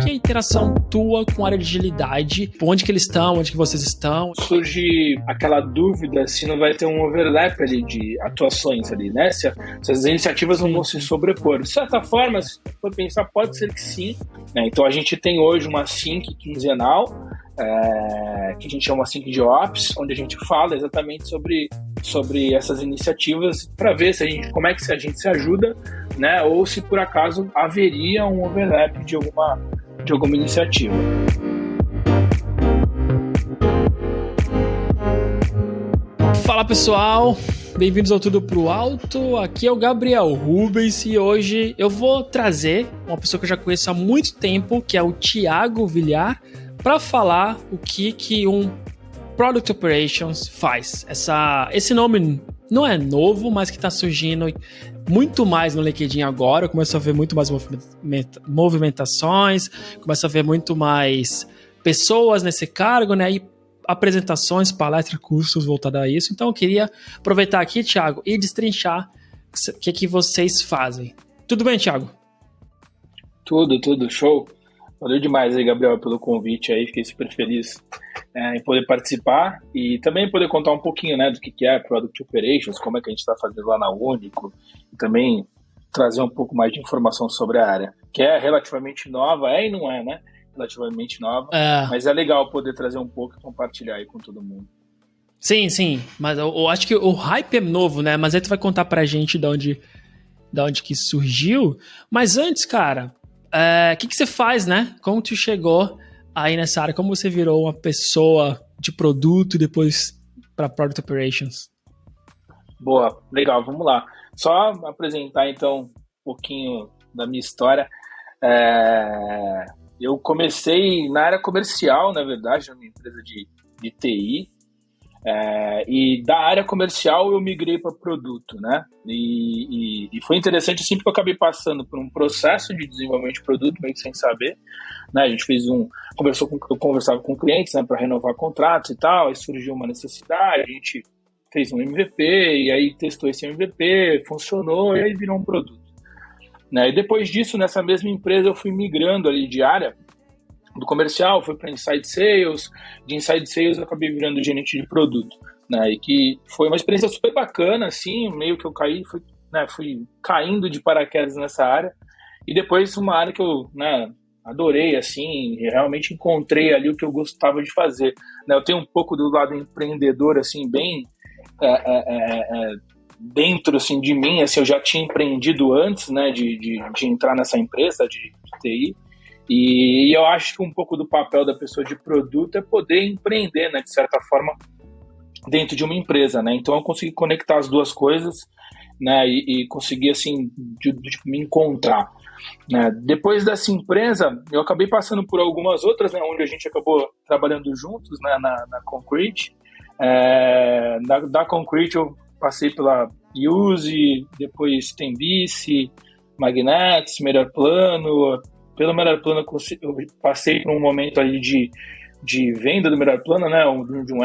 que é a interação tua com a área de agilidade? Onde que eles estão? Onde que vocês estão? Surge aquela dúvida se não vai ter um overlap ali de atuações ali, né? Se as iniciativas não vão se sobrepor. De certa forma, se for pensar, pode ser que sim, né? Então a gente tem hoje uma sync quinzenal, que a gente chama sync de Ops, onde a gente fala exatamente sobre essas iniciativas para ver como é que a gente se ajuda, né? Ou se por acaso haveria um overlap de alguma iniciativa. Fala pessoal, bem-vindos ao Tudo Pro Alto, aqui é o Gabriel Rubens e hoje eu vou trazer uma pessoa que eu já conheço há muito tempo, que é o Thiago Villar, para falar o que um Product Operations faz. Esse nome não é novo, mas que está surgindo muito mais no LinkedIn agora. Eu começo a ver muito mais movimentações, começo a ver muito mais pessoas nesse cargo, né? E apresentações, palestras, cursos voltados a isso. Então eu queria aproveitar aqui, Thiago, e destrinchar o que vocês fazem. Tudo bem, Thiago? Tudo, show. Valeu demais aí, Gabriel, pelo convite aí. Fiquei super feliz em poder participar e também poder contar um pouquinho, né, do que é Product Operations, como é que a gente está fazendo lá na Único, e também trazer um pouco mais de informação sobre a área, que é relativamente nova, e não é, né? Relativamente nova, mas é legal poder trazer um pouco e compartilhar aí com todo mundo. Sim, mas eu acho que o hype é novo, né? Mas aí tu vai contar pra gente de onde que surgiu. Mas antes, cara, o que você faz, né? Como tu chegou aí nessa área? Como você virou uma pessoa de produto e depois para Product Operations? Boa, legal, vamos lá. Só apresentar então um pouquinho da minha história. Eu comecei na área comercial, na verdade, numa empresa de TI, e da área comercial eu migrei para produto, né? E foi interessante assim, porque eu acabei passando por um processo de desenvolvimento de produto, meio que sem saber, né? A gente eu conversava com clientes, né, para renovar contratos e tal, aí surgiu uma necessidade, a gente fez um MVP, e aí testou esse MVP, funcionou, e aí virou um produto. Né? E depois disso, nessa mesma empresa, eu fui migrando ali de área do comercial, fui para Inside Sales, de Inside Sales eu acabei virando gerente de produto, né? E que foi uma experiência super bacana, assim, meio que eu fui caindo de paraquedas nessa área, e depois uma área que eu, né, adorei, assim, realmente encontrei ali o que eu gostava de fazer, né? Eu tenho um pouco do lado empreendedor, assim, bem dentro, assim, de mim, assim, eu já tinha empreendido antes, né, de entrar nessa empresa de TI, e eu acho que um pouco do papel da pessoa de produto é poder empreender, né, de certa forma, dentro de uma empresa, né, então eu consegui conectar as duas coisas, né, e consegui, assim, me encontrar, né. Depois dessa empresa, eu acabei passando por algumas outras, né, onde a gente acabou trabalhando juntos, né, na Concrete. Da Concrete eu passei pela Use, depois Tembice, Magnets, Melhor Plano. Pelo Melhor Plano eu passei por um momento ali de venda do Melhor Plano, né, de um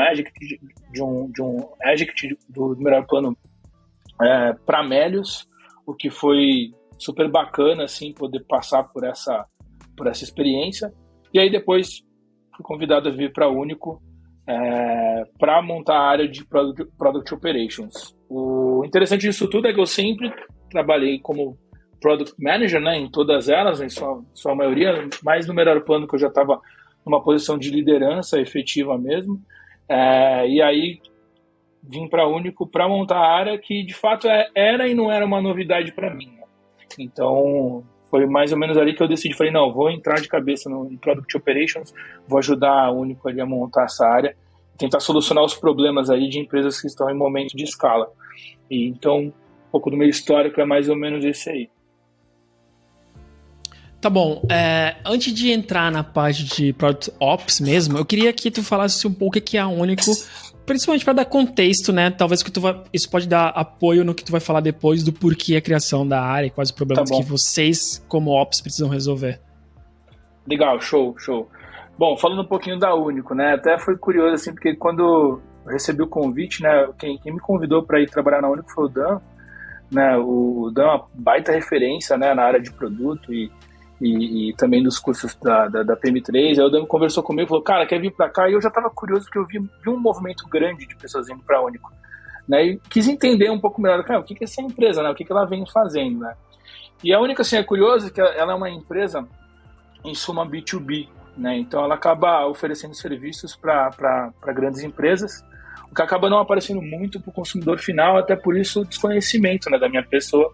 Addict do Melhor Plano para Melius, o que foi super bacana, assim, poder passar por essa experiência. E aí depois fui convidado a vir para a Único, para montar a área de Product Operations. O interessante disso tudo é que eu sempre trabalhei como Product Manager, né, em todas elas, em sua maioria, mas no Melhor Plano que eu já estava numa posição de liderança efetiva mesmo, e aí vim para a Único para montar a área que de fato era e não era uma novidade para mim, né? Então foi mais ou menos ali que eu decidi, falei, não, vou entrar de cabeça em Product Operations, vou ajudar a Único ali a montar essa área, tentar solucionar os problemas aí de empresas que estão em momento de escala. E então, um pouco do meu histórico é mais ou menos esse aí. Tá bom, antes de entrar na parte de Product Ops mesmo, eu queria que tu falasse um pouco o que é a Único, principalmente para dar contexto, né? Talvez isso pode dar apoio no que tu vai falar depois do porquê a criação da área e quais os problemas que vocês, como Ops, precisam resolver. Legal, show. Bom, falando um pouquinho da Único, né? Até foi curioso, assim, porque quando eu recebi o convite, né? Quem me convidou para ir trabalhar na Único foi o Dan, né? O Dan é uma baita referência, né, na área de produto, e e também dos cursos da PM3. Aí o Dami conversou comigo e falou, cara, quer vir para cá? E eu já estava curioso porque eu vi um movimento grande de pessoas indo para a Único, né? E quis entender um pouco melhor, cara, o que é essa empresa, né? O que ela vem fazendo, né? E a Único, assim, é curioso que ela é uma empresa, em suma, B2B, né? Então ela acaba oferecendo serviços para grandes empresas, o que acaba não aparecendo muito para o consumidor final, até por isso o desconhecimento, né, da minha pessoa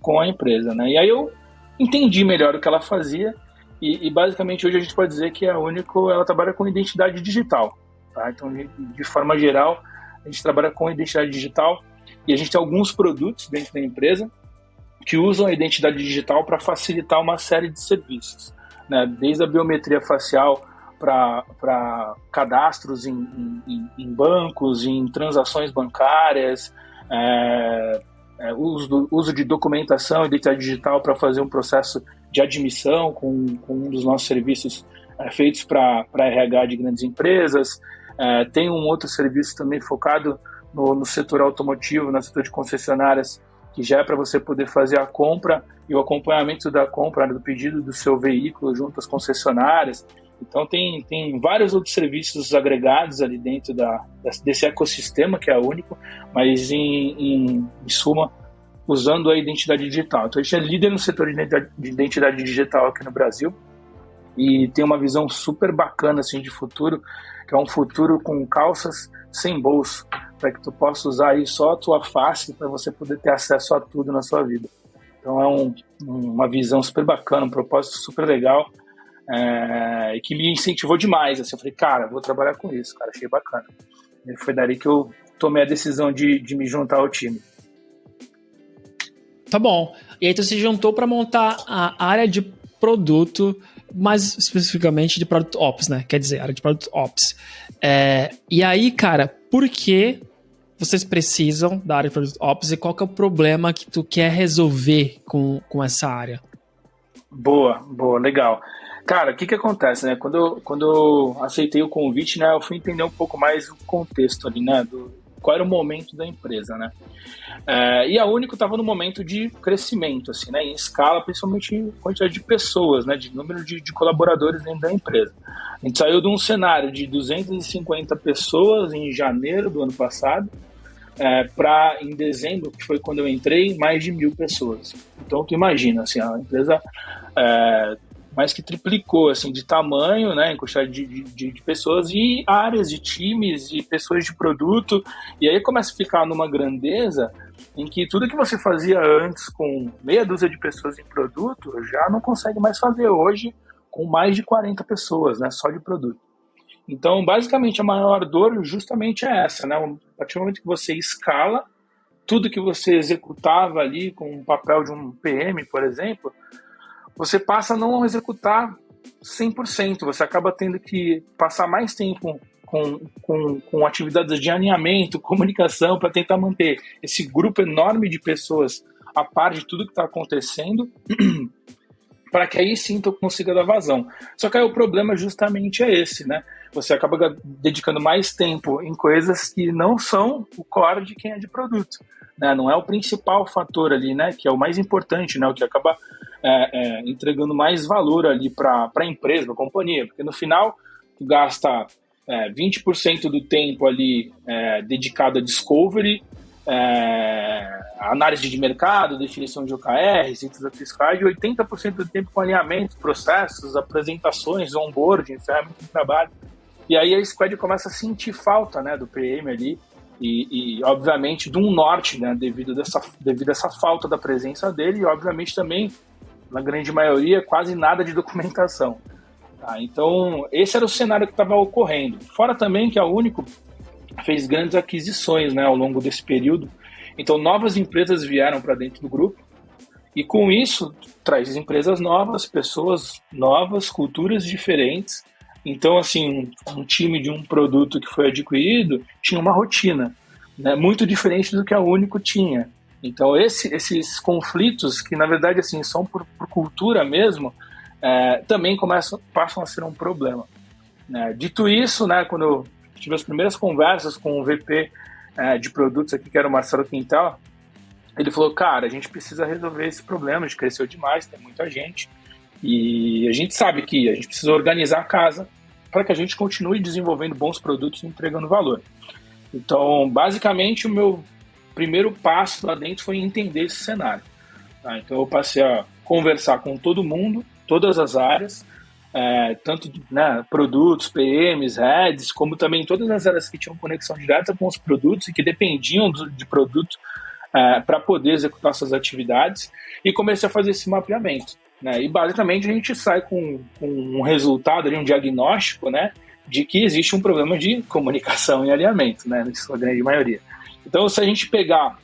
com a empresa, né? E aí eu entendi melhor o que ela fazia e basicamente hoje a gente pode dizer que a Único, ela trabalha com identidade digital, tá? Então, de forma geral, a gente trabalha com identidade digital e a gente tem alguns produtos dentro da empresa que usam a identidade digital para facilitar uma série de serviços, né? Desde a biometria facial para cadastros em bancos, em transações bancárias, uso de documentação e identidade digital para fazer um processo de admissão com um dos nossos serviços feitos para RH de grandes empresas. Tem um outro serviço também focado no setor automotivo, no setor de concessionárias, que já é para você poder fazer a compra e o acompanhamento da compra, do pedido do seu veículo junto às concessionárias. Então tem vários outros serviços agregados ali dentro desse ecossistema que é a Único, mas em suma, usando a identidade digital. Então a gente é líder no setor de identidade digital aqui no Brasil e tem uma visão super bacana assim, de futuro, que é um futuro com calças sem bolso, para que tu possa usar aí só a tua face para você poder ter acesso a tudo na sua vida. Então é uma visão super bacana, um propósito super legal, e que me incentivou demais. Assim, eu falei, cara, vou trabalhar com isso, cara, achei bacana. E foi daí que eu tomei a decisão de me juntar ao time. Tá bom. E aí então você juntou para montar a área de produto, mais especificamente de Product Ops, né? Quer dizer, área de Product Ops. E aí, cara, por que vocês precisam da área de Product Ops e qual que é o problema que tu quer resolver com essa área? Boa, legal. Cara, o que acontece, né? Quando eu aceitei o convite, né, eu fui entender um pouco mais o contexto ali, né? Qual era o momento da empresa, né? E a Único estava no momento de crescimento, assim, né? Em escala, principalmente em quantidade de pessoas, né? De número de colaboradores dentro da empresa. A gente saiu de um cenário de 250 pessoas em janeiro do ano passado, para em dezembro, que foi quando eu entrei, mais de 1.000 pessoas. Então, tu imagina, assim, a empresa mais que triplicou, assim, de tamanho, né, em quantidade de pessoas e áreas de times e pessoas de produto, e aí começa a ficar numa grandeza em que tudo que você fazia antes com meia dúzia de pessoas em produto, já não consegue mais fazer hoje com mais de 40 pessoas, né, só de produto. Então, basicamente, a maior dor justamente é essa, né, a partir do momento que você escala, tudo que você executava ali com o papel de um PM, por exemplo, você passa a não executar 100%, você acaba tendo que passar mais tempo com atividades de alinhamento, comunicação, para tentar manter esse grupo enorme de pessoas a par de tudo que está acontecendo, para que aí sim tu consiga dar vazão. Só que aí o problema justamente é esse, né? Você acaba dedicando mais tempo em coisas que não são o core de quem é de produto, né? Não é o principal fator ali, né? Que é o mais importante, né? O que acaba entregando mais valor ali para a empresa, para a companhia, porque no final tu gasta 20% do tempo ali dedicado a discovery, análise de mercado, definição de OKR, receitas fiscais, e 80% do tempo com alinhamento, processos, apresentações, onboarding, ferramenta de trabalho. E aí a squad começa a sentir falta, né, do PM ali e obviamente de um norte, né, devido a essa falta da presença dele e obviamente também na grande maioria, quase nada de documentação. Tá? Então, esse era o cenário que estava ocorrendo. Fora também que a Único fez grandes aquisições, né, ao longo desse período. Então, novas empresas vieram para dentro do grupo e, com isso, traz empresas novas, pessoas novas, culturas diferentes. Então, assim, um time de um produto que foi adquirido tinha uma rotina, né, muito diferente do que a Único tinha. Então, esses conflitos, que na verdade assim, são por cultura mesmo, também passam a ser um problema. Né? Dito isso, né, quando eu tive as primeiras conversas com o VP de produtos aqui, que era o Marcelo Quintal, ele falou, cara, a gente precisa resolver esse problema, a gente cresceu demais, tem muita gente, E a gente sabe que a gente precisa organizar a casa para que a gente continue desenvolvendo bons produtos e entregando valor. Então, basicamente, o meu primeiro passo lá dentro foi entender esse cenário. Tá? Então, eu passei a conversar com todo mundo, todas as áreas, tanto produtos, PMs, heads, como também todas as áreas que tinham conexão direta com os produtos e que dependiam de produto para poder executar suas atividades, e comecei a fazer esse mapeamento. Né? E basicamente a gente sai com um resultado, um diagnóstico, né, de que existe um problema de comunicação e alinhamento, né, na sua grande maioria. Então, se a gente pegar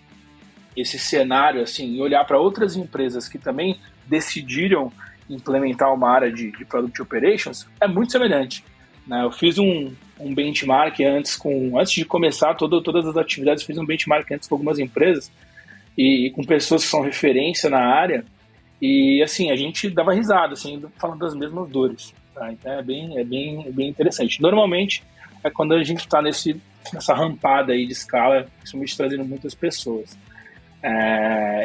esse cenário assim, e olhar para outras empresas que também decidiram implementar uma área de Product Operations, é muito semelhante. Né? Eu fiz um benchmark antes de começar todas as atividades, fiz um benchmark antes com algumas empresas e com pessoas que são referência na área, e assim, a gente dava risada, assim, falando das mesmas dores. Tá? Então é bem interessante. Normalmente é quando a gente está nessa rampada aí de escala, principalmente trazendo muitas pessoas.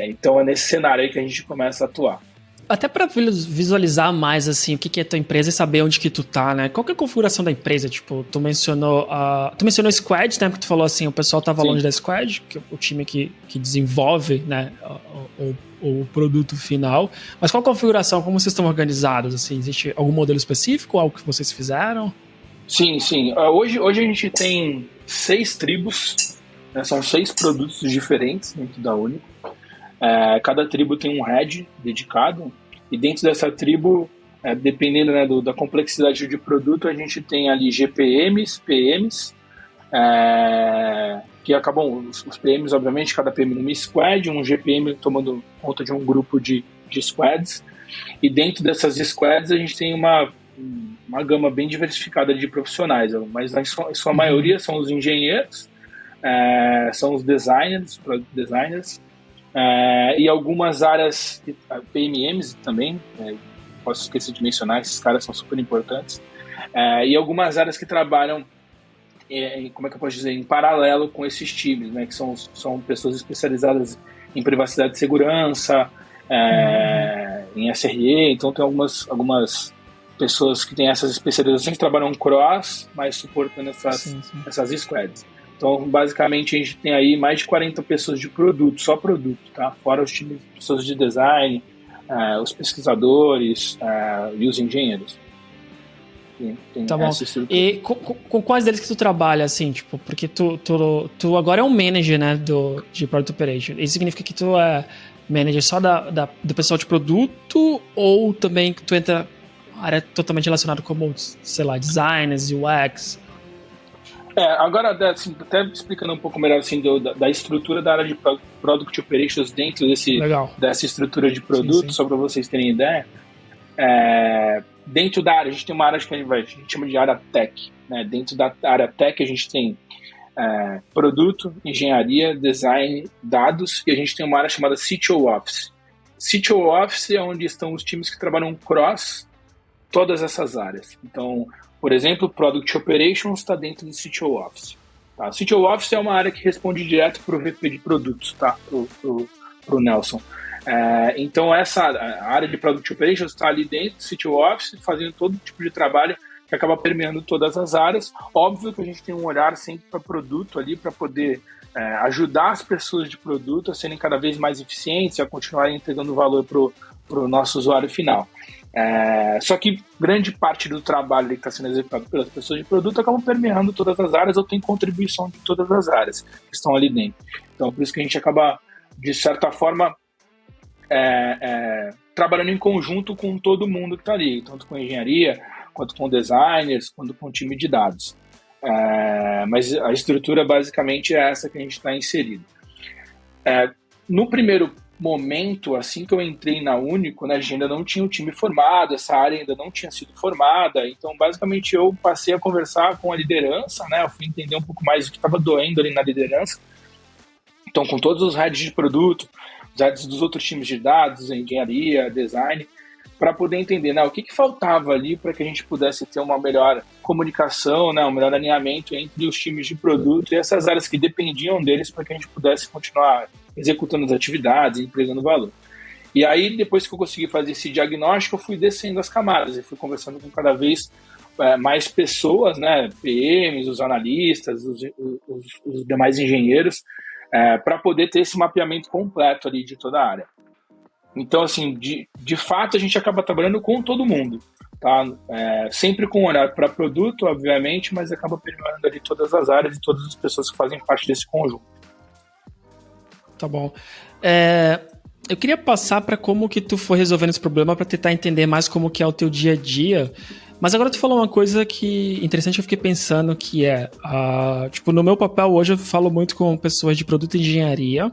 Então é nesse cenário aí que a gente começa a atuar. Até para visualizar mais, assim, o que é a tua empresa e saber onde que tu tá, né? Qual que é a configuração da empresa? Tipo, tu mencionou Squad, né? Porque tu falou assim, o pessoal tava longe da Squad, que é o time que desenvolve, né, o produto final. Mas qual a configuração? Como vocês estão organizados? Assim, existe algum modelo específico? Algo que vocês fizeram? Sim. Hoje a gente tem 6 tribos, né? São 6 produtos diferentes dentro da Único. Cada tribo tem um head dedicado, e dentro dessa tribo, dependendo, né, da complexidade de produto, a gente tem ali GPMs, PMs, que acabam, os PMs, obviamente, cada PM numa squad, um GPM tomando conta de um grupo de squads, e dentro dessas squads a gente tem uma gama bem diversificada de profissionais, mas em sua maioria são os engenheiros, são os designers, product designers, e algumas áreas, PMMs também, posso esquecer de mencionar, esses caras são super importantes, e algumas áreas que trabalham, como é que eu posso dizer, em paralelo com esses times, né, que são pessoas especializadas em privacidade e segurança, em SRE, então tem algumas pessoas que têm essas especializações que trabalham cross, mas suportando essas squads. Então, basicamente, a gente tem aí mais de 40 pessoas de produto, só produto, tá? Fora os times de pessoas de design, os pesquisadores e os engenheiros. Tem tá bom. E com quais deles que tu trabalha, assim, tipo, porque tu agora é um manager, né, de Product Operation. Isso significa que tu é manager só do pessoal de produto, ou também que tu entra na área totalmente relacionada como, sei lá, designers, UX? Agora, assim, até explicando um pouco melhor assim, da estrutura da área de Product Operations dentro dessa estrutura de produto, só para vocês terem ideia. Dentro da área, a gente tem uma área que a gente chama de área Tech. Né? Dentro da área Tech, a gente tem produto, engenharia, design, dados, e a gente tem uma área chamada CTO Office. CTO Office é onde estão os times que trabalham cross todas essas áreas. Então, por exemplo, Product Operations está dentro do CTO Office. Tá? O CTO Office é uma área que responde direto para o VP de produtos, tá? Pro Nelson. Então, essa área de Product Operations está ali dentro do CTO Office, fazendo todo tipo de trabalho que acaba permeando todas as áreas. Óbvio que a gente tem um olhar sempre para produto ali, para poder ajudar as pessoas de produto a serem cada vez mais eficientes e a continuarem entregando valor para o nosso usuário final. Só que grande parte do trabalho que está sendo executado pelas pessoas de produto acaba permeando todas as áreas ou tem contribuição de todas as áreas que estão ali dentro. Então, por isso que a gente acaba, de certa forma, trabalhando em conjunto com todo mundo que está ali, tanto com engenharia, quanto com designers, quanto com time de dados. Mas a estrutura basicamente é essa que a gente está inserido. No primeiro momento, assim que eu entrei na Único, né, a gente ainda não tinha o time formado, essa área ainda não tinha sido formada, então basicamente eu passei a conversar com a liderança, né, eu fui entender um pouco mais o que estava doendo ali na liderança, então com todos os heads de produto, os heads dos outros times de dados, engenharia, design, para poder entender, né, o que faltava ali para que a gente pudesse ter uma melhor comunicação, né, um melhor alinhamento entre os times de produto e essas áreas que dependiam deles para que a gente pudesse continuar executando as atividades, entregando valor. E aí, depois que eu consegui fazer esse diagnóstico, eu fui descendo as camadas e fui conversando com cada vez mais pessoas, né, PMs, os analistas, os demais engenheiros, para poder ter esse mapeamento completo ali de toda a área. Então, assim, de fato, a gente acaba trabalhando com todo mundo, tá? Sempre com olhar para produto, obviamente, mas acaba permeando ali todas as áreas e todas as pessoas que fazem parte desse conjunto. Tá bom. Eu queria passar para como que tu foi resolvendo esse problema para tentar entender mais como que é o teu dia a dia. Mas agora tu falou uma coisa que interessante, eu fiquei pensando que tipo, no meu papel hoje eu falo muito com pessoas de produto e engenharia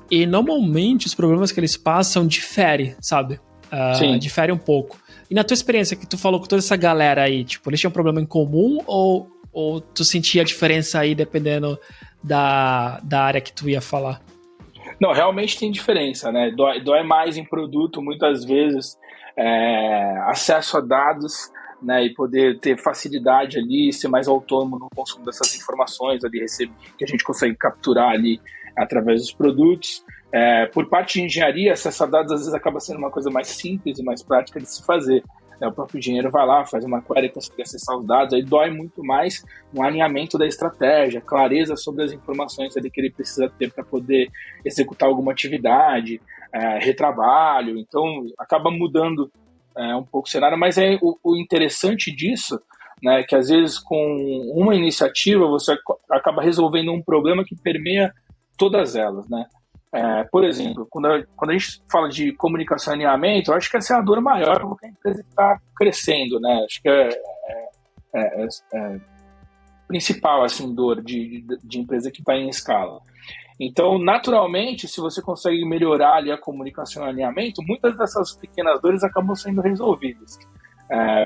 e normalmente os problemas que eles passam diferem, sabe? Difere um pouco. E na tua experiência que tu falou com toda essa galera aí, tipo, eles tinham um problema em comum ou tu sentia a diferença aí dependendo da área que tu ia falar? Não, realmente tem diferença, né? Dói mais em produto, muitas vezes, acesso a dados, né? E poder ter facilidade ali, ser mais autônomo no consumo dessas informações ali, que a gente consegue capturar ali através dos produtos. Por parte de engenharia, acesso a dados às vezes acaba sendo uma coisa mais simples e mais prática de se fazer. O próprio engenheiro vai lá, faz uma query e consegue acessar os dados, aí dói muito mais no alinhamento da estratégia, clareza sobre as informações ali que ele precisa ter para poder executar alguma atividade, retrabalho, então acaba mudando um pouco o cenário, mas o interessante disso, né, que às vezes com uma iniciativa você acaba resolvendo um problema que permeia todas elas, né? Por exemplo, quando a gente fala de comunicação e alinhamento, eu acho que essa é a dor maior porque a empresa está crescendo, né? Acho que é principal, assim, dor de empresa que está em escala. Então, naturalmente, se você consegue melhorar ali a comunicação e alinhamento, muitas dessas pequenas dores acabam sendo resolvidas.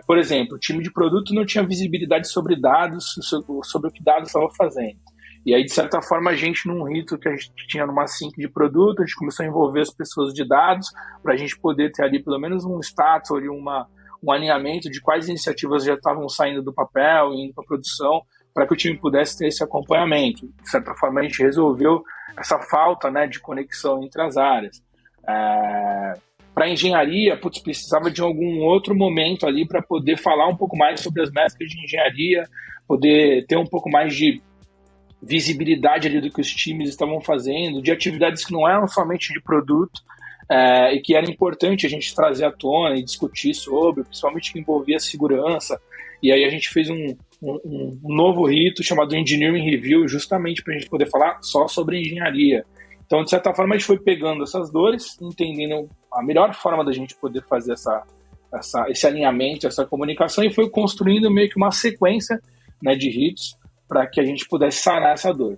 Por exemplo, o time de produto não tinha visibilidade sobre dados, sobre o que dados estavam fazendo. E aí, de certa forma, a gente, num rito que a gente tinha numa sync de produto, a gente começou a envolver as pessoas de dados para a gente poder ter ali pelo menos um status, ali um alinhamento de quais iniciativas já estavam saindo do papel e indo para a produção, para que o time pudesse ter esse acompanhamento. De certa forma, a gente resolveu essa falta, né, de conexão entre as áreas. Para a engenharia, precisava de algum outro momento ali para poder falar um pouco mais sobre as métricas de engenharia, poder ter um pouco mais de visibilidade ali do que os times estavam fazendo, de atividades que não eram somente de produto, e que era importante a gente trazer à tona e discutir sobre, principalmente que envolvia segurança. E aí a gente fez um novo rito chamado Engineering Review, justamente para a gente poder falar só sobre engenharia. Então, de certa forma, a gente foi pegando essas dores, entendendo a melhor forma da gente poder fazer esse alinhamento, essa comunicação, e foi construindo meio que uma sequência, né, de ritos para que a gente pudesse sanar essa dor.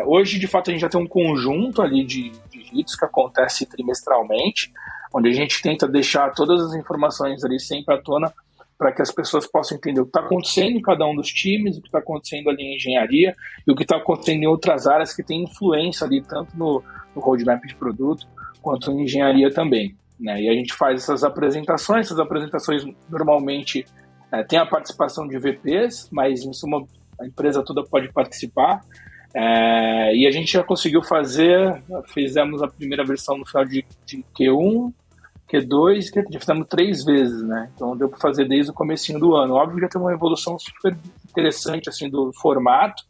Hoje, de fato, a gente já tem um conjunto ali de ritos que acontece trimestralmente, onde a gente tenta deixar todas as informações ali sempre à tona para que as pessoas possam entender o que está acontecendo em cada um dos times, o que está acontecendo ali em engenharia e o que está acontecendo em outras áreas que têm influência ali, tanto no roadmap de produto quanto em engenharia também, né? E a gente faz essas apresentações normalmente tem a participação de VPs, mas em suma a empresa toda pode participar, e a gente já conseguiu fizemos a primeira versão no final de Q1, Q2, já fizemos 3 vezes, né? Então deu para fazer desde o comecinho do ano. Óbvio que já tem uma evolução super interessante assim, do formato,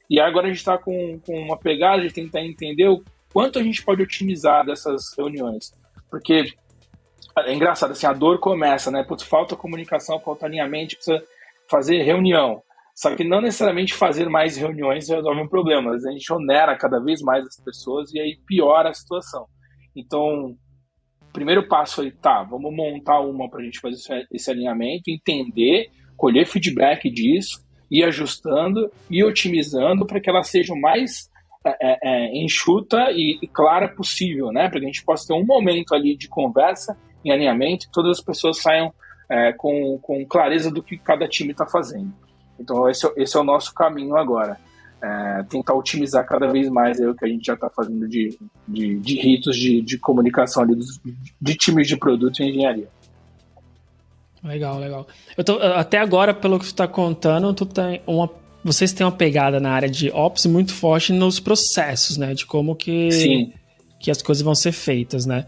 e agora a gente está com uma pegada de tentar entender o quanto a gente pode otimizar dessas reuniões, porque é engraçado, assim, a dor começa, né? Falta comunicação, falta alinhamento, precisa fazer reunião. Só que não necessariamente fazer mais reuniões resolve um problema. A gente onera cada vez mais as pessoas e aí piora a situação. Então, o primeiro passo foi, vamos montar uma para a gente fazer esse alinhamento, entender, colher feedback disso, ir ajustando e otimizando para que ela seja o mais enxuta e clara possível, né? Para que a gente possa ter um momento ali de conversa em alinhamento e todas as pessoas saiam com clareza do que cada time está fazendo. Então esse é o nosso caminho agora, tentar otimizar cada vez mais o que a gente já está fazendo de ritos de comunicação ali de times de produto e engenharia. Legal. Até agora, pelo que você está contando, vocês têm uma pegada na área de Ops muito forte nos processos, né? De como que... Sim. que as coisas vão ser feitas, né?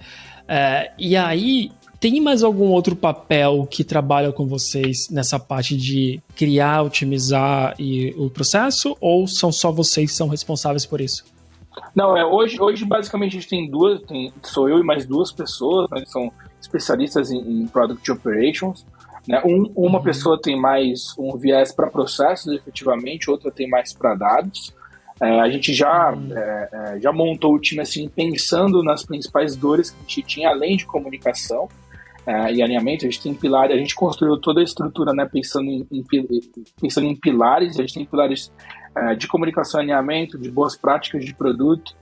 E aí, tem mais algum outro papel que trabalha com vocês nessa parte de criar, otimizar o processo? Ou são só vocês que são responsáveis por isso? Não, hoje basicamente a gente tem sou eu e mais duas pessoas, né, que são especialistas em Product Operations. Né? Uma pessoa tem mais um viés para processos, efetivamente, outra tem mais para dados. A gente já montou o time assim, pensando nas principais dores que a gente tinha, além de comunicação e alinhamento. A gente tem pilares, a gente construiu toda a estrutura, né, pensando em pilares. A gente tem pilares de comunicação e alinhamento, de boas práticas de produto,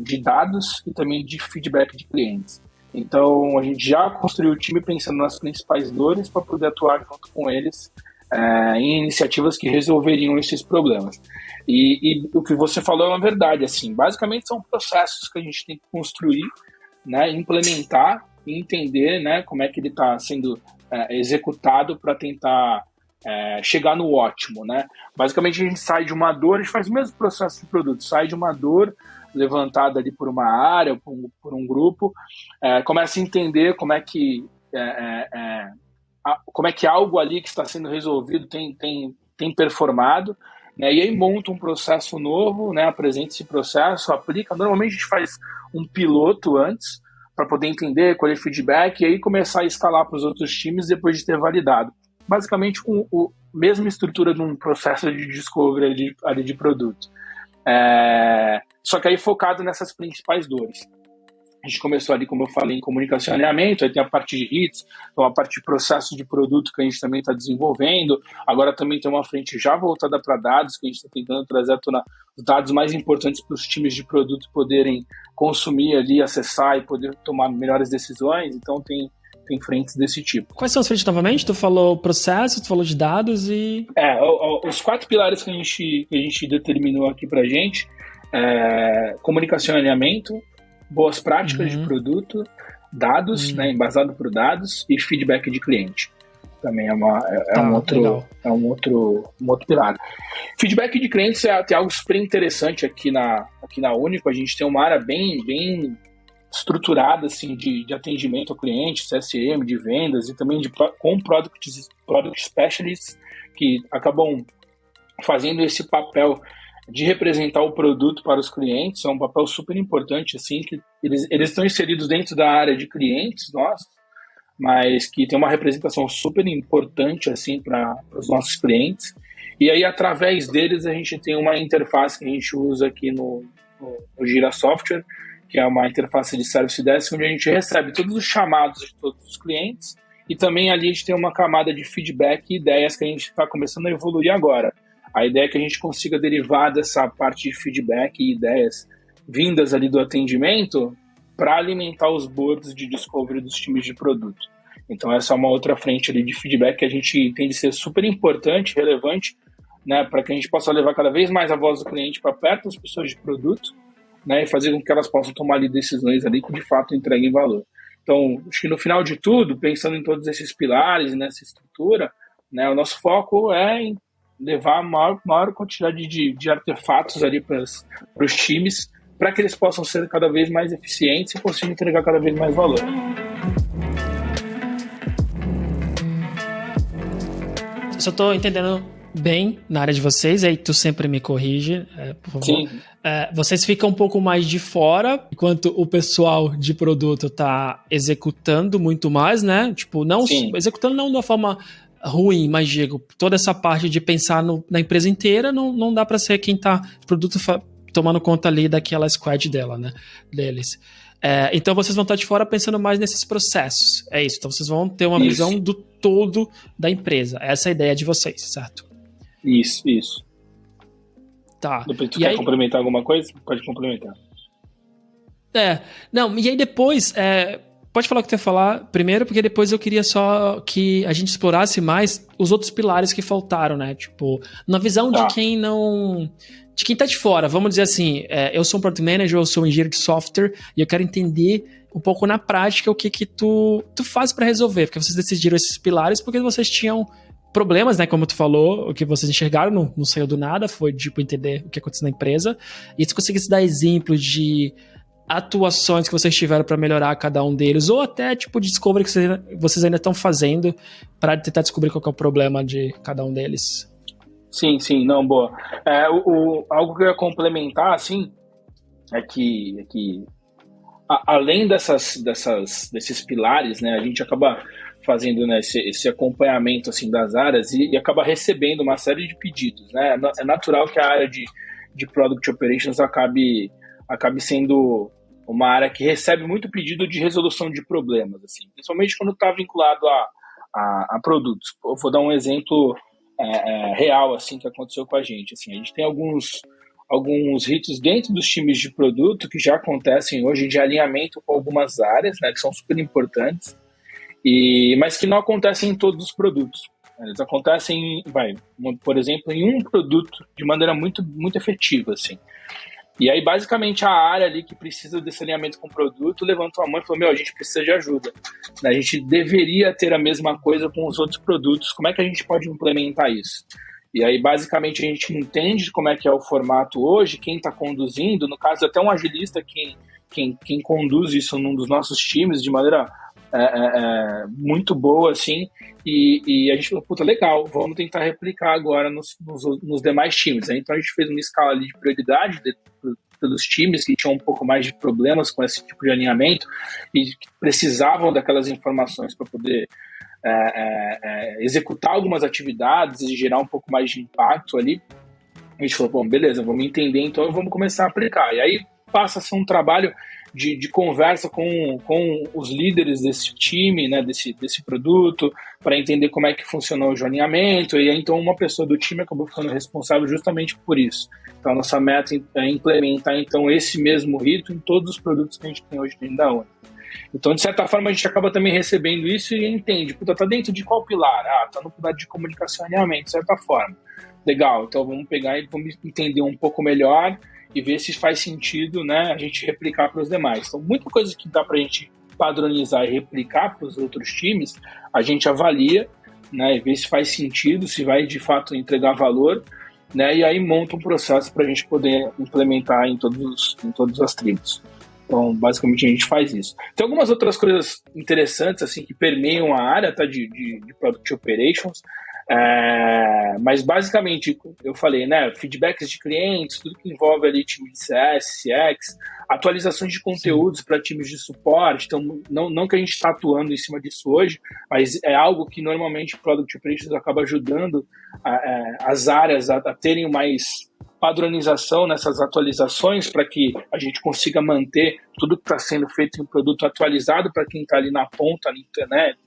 de dados e também de feedback de clientes. Então, a gente já construiu o time pensando nas principais dores para poder atuar junto com eles em iniciativas que resolveriam esses problemas. E o que você falou é uma verdade. Assim, basicamente, são processos que a gente tem que construir, né, implementar e entender, né, como é que ele está sendo executado para tentar chegar no ótimo. Né? Basicamente, a gente sai de uma dor, a gente faz o mesmo processo de produto, sai de uma dor levantada ali por uma área, por um grupo, começa a entender como é que algo ali que está sendo resolvido tem performado, né? E aí monta um processo novo, né? Apresenta esse processo, aplica. Normalmente a gente faz um piloto antes para poder entender, colher feedback e aí começar a escalar para os outros times depois de ter validado. Basicamente com a mesma estrutura de um processo de discovery ali de produto. Só que aí focado nessas principais dores. A gente começou ali, como eu falei, em comunicação e alinhamento, aí tem a parte de hits, então a parte de processo de produto que a gente também está desenvolvendo. Agora também tem uma frente já voltada para dados, que a gente está tentando trazer à tona os dados mais importantes para os times de produto poderem consumir ali, acessar e poder tomar melhores decisões. Então tem frentes desse tipo. Quais são as frentes novamente? Tu falou processo, tu falou de dados e... Os 4 pilares que a gente determinou aqui pra gente comunicação e alinhamento, boas práticas de produto, dados, né, embasado por dados e feedback de cliente. Também é um outro pilar. Feedback de clientes tem algo super interessante aqui na Único. A gente tem uma área bem estruturada assim, de atendimento ao cliente, CSM, de vendas e também com product specialists que acabam fazendo esse papel de representar o produto para os clientes. É um papel super importante, assim, que eles estão inseridos dentro da área de clientes nossos, mas que tem uma representação super importante assim, para os nossos clientes. E aí, através deles, a gente tem uma interface que a gente usa aqui no Gira Software, que é uma interface de Service Desk, onde a gente recebe todos os chamados de todos os clientes e também ali a gente tem uma camada de feedback e ideias que a gente está começando a evoluir agora. A ideia é que a gente consiga derivar dessa parte de feedback e ideias vindas ali do atendimento para alimentar os boards de discovery dos times de produto. Então essa é uma outra frente ali de feedback que a gente entende ser super importante, relevante, né, para que a gente possa levar cada vez mais a voz do cliente para perto das pessoas de produto, né, e fazer com que elas possam tomar ali decisões ali que de fato entreguem valor. Então, acho que no final de tudo, pensando em todos esses pilares, nessa estrutura, né, o nosso foco é em levar a maior quantidade de artefatos ali para os times, para que eles possam ser cada vez mais eficientes e consigam entregar cada vez mais valor. Se eu estou entendendo bem na área de vocês, aí tu sempre me corrige, por favor. Sim. Vocês ficam um pouco mais de fora, enquanto o pessoal de produto está executando muito mais, né? Tipo, não executando não de uma forma ruim, mas digo, toda essa parte de pensar na empresa inteira não dá para ser quem está de produto tomando conta ali daquela squad dela, né? Deles. Então vocês vão estar de fora pensando mais nesses processos. É isso. Então vocês vão ter uma visão do todo da empresa. Essa é a ideia de vocês, certo? Isso. Tá. Depois tu quer complementar alguma coisa? Pode complementar. Não, e aí depois, pode falar o que tu ia falar primeiro, porque depois eu queria só que a gente explorasse mais os outros pilares que faltaram, né? Tipo, na visão de quem não... De quem tá de fora, vamos dizer assim, eu sou um Product Manager, eu sou um engenheiro de software, e eu quero entender um pouco na prática o que tu faz para resolver, porque vocês decidiram esses pilares porque vocês tinham problemas, né, como tu falou, o que vocês enxergaram não saiu do nada, foi tipo entender o que aconteceu na empresa, e se conseguisse dar exemplos de atuações que vocês tiveram para melhorar cada um deles, ou até tipo de discovery que vocês ainda estão fazendo para tentar descobrir qual que é o problema de cada um deles. Sim, não, boa. Algo que eu ia complementar, assim, é que além desses pilares, né, a gente acaba fazendo, né, esse acompanhamento assim, das áreas e acaba recebendo uma série de pedidos, né? É natural que a área de Product Operations acabe sendo uma área que recebe muito pedido de resolução de problemas, assim, principalmente quando está vinculado a produtos. Eu vou dar um exemplo real assim, que aconteceu com a gente. Assim, a gente tem alguns ritos dentro dos times de produto que já acontecem hoje de alinhamento com algumas áreas, né, que são super importantes, mas que não acontecem em todos os produtos. Eles acontecem, por exemplo, em um produto de maneira muito, muito efetiva, assim. E aí, basicamente, a área ali que precisa desse alinhamento com o produto levantou a mão e falou, a gente precisa de ajuda. A gente deveria ter a mesma coisa com os outros produtos. Como é que a gente pode implementar isso? E aí, basicamente, a gente entende como é que é o formato hoje, quem está conduzindo, no caso, até um agilista quem conduz isso num dos nossos times de maneira muito boa, assim, e a gente falou, legal, vamos tentar replicar agora nos demais times. Então, a gente fez uma escala ali de prioridade pelos times que tinham um pouco mais de problemas com esse tipo de alinhamento e que precisavam daquelas informações para poder executar algumas atividades e gerar um pouco mais de impacto ali. A gente falou, beleza, vamos entender, então e vamos começar a aplicar. E aí passa a ser um trabalho de conversa com os líderes desse time, né, desse produto, para entender como é que funcionou o alinhamento, e aí, então uma pessoa do time acabou ficando responsável justamente por isso. Então a nossa meta é implementar então esse mesmo rito em todos os produtos que a gente tem hoje dentro da ONU. Então, de certa forma, a gente acaba também recebendo isso e entende, tá dentro de qual pilar? Tá no pilar de comunicação e alinhamento, de certa forma. Legal, então vamos pegar e vamos entender um pouco melhor e ver se faz sentido, né, a gente replicar para os demais. Então, muita coisa que dá para a gente padronizar e replicar para os outros times, a gente avalia, né, e vê se faz sentido, se vai de fato entregar valor, né, e aí monta um processo para a gente poder implementar em todas as tribos. Então, basicamente, a gente faz isso. Tem algumas outras coisas interessantes assim que permeiam a área, tá, de Product Operations, mas basicamente, eu falei, né, feedbacks de clientes, tudo que envolve ali time de CS, CX, atualizações de conteúdos para times de suporte. Então, não que a gente está atuando em cima disso hoje, mas é algo que normalmente o Product Operations acaba ajudando as áreas a terem mais padronização nessas atualizações para que a gente consiga manter tudo que está sendo feito em produto atualizado para quem está ali na ponta, na internet,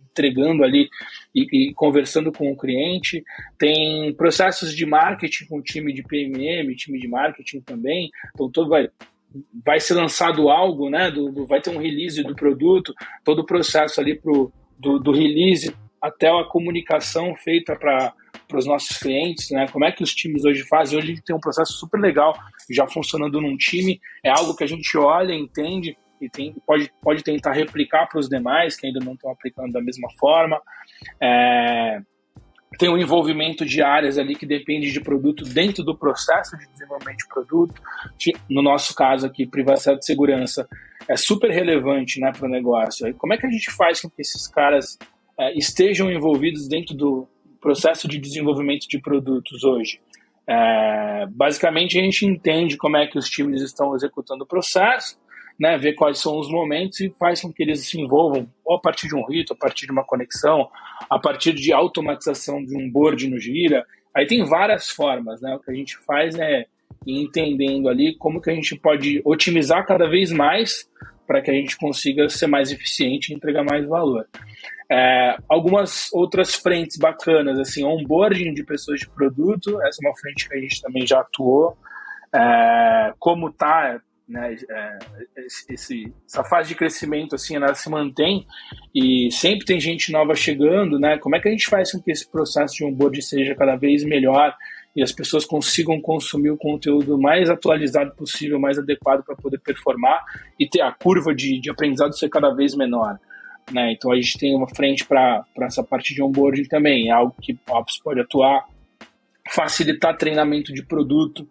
entregando ali e conversando com o cliente. Tem processos de marketing com o time de PMM, time de marketing também. Então, vai ser lançado algo, né? Vai ter um release do produto, todo o processo ali do release até a comunicação feita para os nossos clientes, né? Como é que os times hoje fazem? Hoje a gente tem um processo super legal já funcionando num time, é algo que a gente olha, entende e pode tentar replicar para os demais que ainda não estão aplicando da mesma forma. Tem o envolvimento de áreas ali que depende de produto dentro do processo de desenvolvimento de produto. No nosso caso aqui, privacidade e segurança é super relevante, né, para o negócio. E como é que a gente faz com que esses caras estejam envolvidos dentro do processo de desenvolvimento de produtos hoje? Basicamente, a gente entende como é que os times estão executando o processo, né, ver quais são os momentos e faz com que eles se envolvam ou a partir de um rito, a partir de uma conexão, a partir de automatização de um board no Gira. Aí tem várias formas, né? O que a gente faz é ir entendendo ali como que a gente pode otimizar cada vez mais para que a gente consiga ser mais eficiente e entregar mais valor. Algumas outras frentes bacanas, assim, onboarding de pessoas de produto, essa é uma frente que a gente também já atuou. Como está, né, essa fase de crescimento, assim, ela se mantém e sempre tem gente nova chegando, né? Como é que a gente faz com que esse processo de onboarding seja cada vez melhor e as pessoas consigam consumir o conteúdo mais atualizado possível, mais adequado para poder performar e ter a curva de aprendizado ser cada vez menor, né? Então a gente tem uma frente para essa parte de onboarding também, é algo que o Ops pode atuar, facilitar treinamento de produto,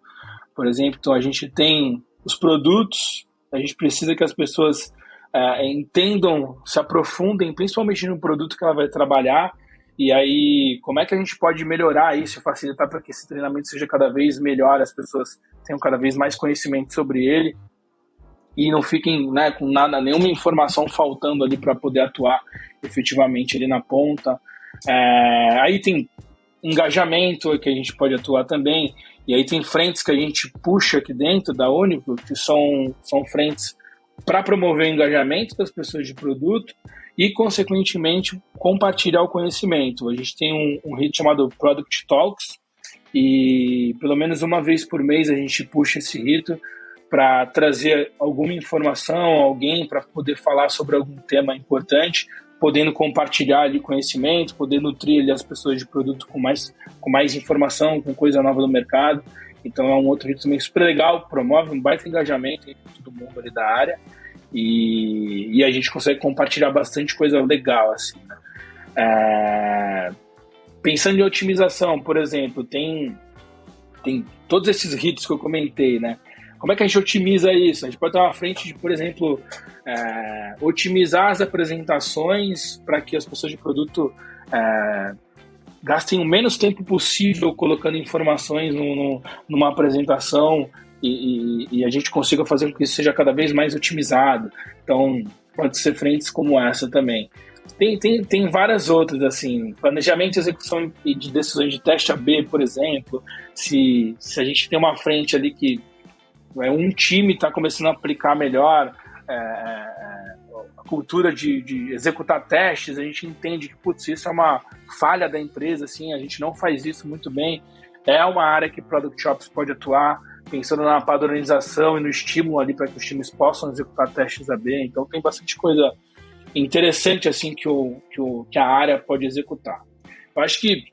por exemplo. Então a gente tem os produtos, a gente precisa que as pessoas entendam, se aprofundem, principalmente no produto que ela vai trabalhar, e aí como é que a gente pode melhorar isso, facilitar para que esse treinamento seja cada vez melhor, as pessoas tenham cada vez mais conhecimento sobre ele, e não fiquem, né, com nada, nenhuma informação faltando ali para poder atuar efetivamente ali na ponta. Aí tem engajamento que a gente pode atuar também, e aí tem frentes que a gente puxa aqui dentro da Único, que são frentes para promover o engajamento das pessoas de produto e, consequentemente, compartilhar o conhecimento. A gente tem um rito chamado Product Talks, e pelo menos uma vez por mês a gente puxa esse rito para trazer alguma informação, alguém para poder falar sobre algum tema importante, podendo compartilhar ali conhecimento, poder nutrir ali as pessoas de produto com mais informação, com coisa nova do mercado. Então é um outro rito também super legal, promove um baita engajamento entre todo mundo ali da área, e a gente consegue compartilhar bastante coisa legal, assim, né? Pensando em otimização, por exemplo, tem todos esses ritos que eu comentei, né? Como é que a gente otimiza isso? A gente pode ter uma frente de, por exemplo, otimizar as apresentações para que as pessoas de produto gastem o menos tempo possível colocando informações numa apresentação e a gente consiga fazer com que isso seja cada vez mais otimizado. Então, pode ser frentes como essa também. Tem várias outras, assim, planejamento e execução de decisões de teste AB, por exemplo. Se a gente tem uma frente ali que um time está começando a aplicar melhor a cultura de executar testes, a gente entende que, putz, isso é uma falha da empresa, assim, a gente não faz isso muito bem. É uma área que Product Ops pode atuar, pensando na padronização e no estímulo ali para que os times possam executar testes AB. Então tem bastante coisa interessante assim que a área pode executar. Eu acho que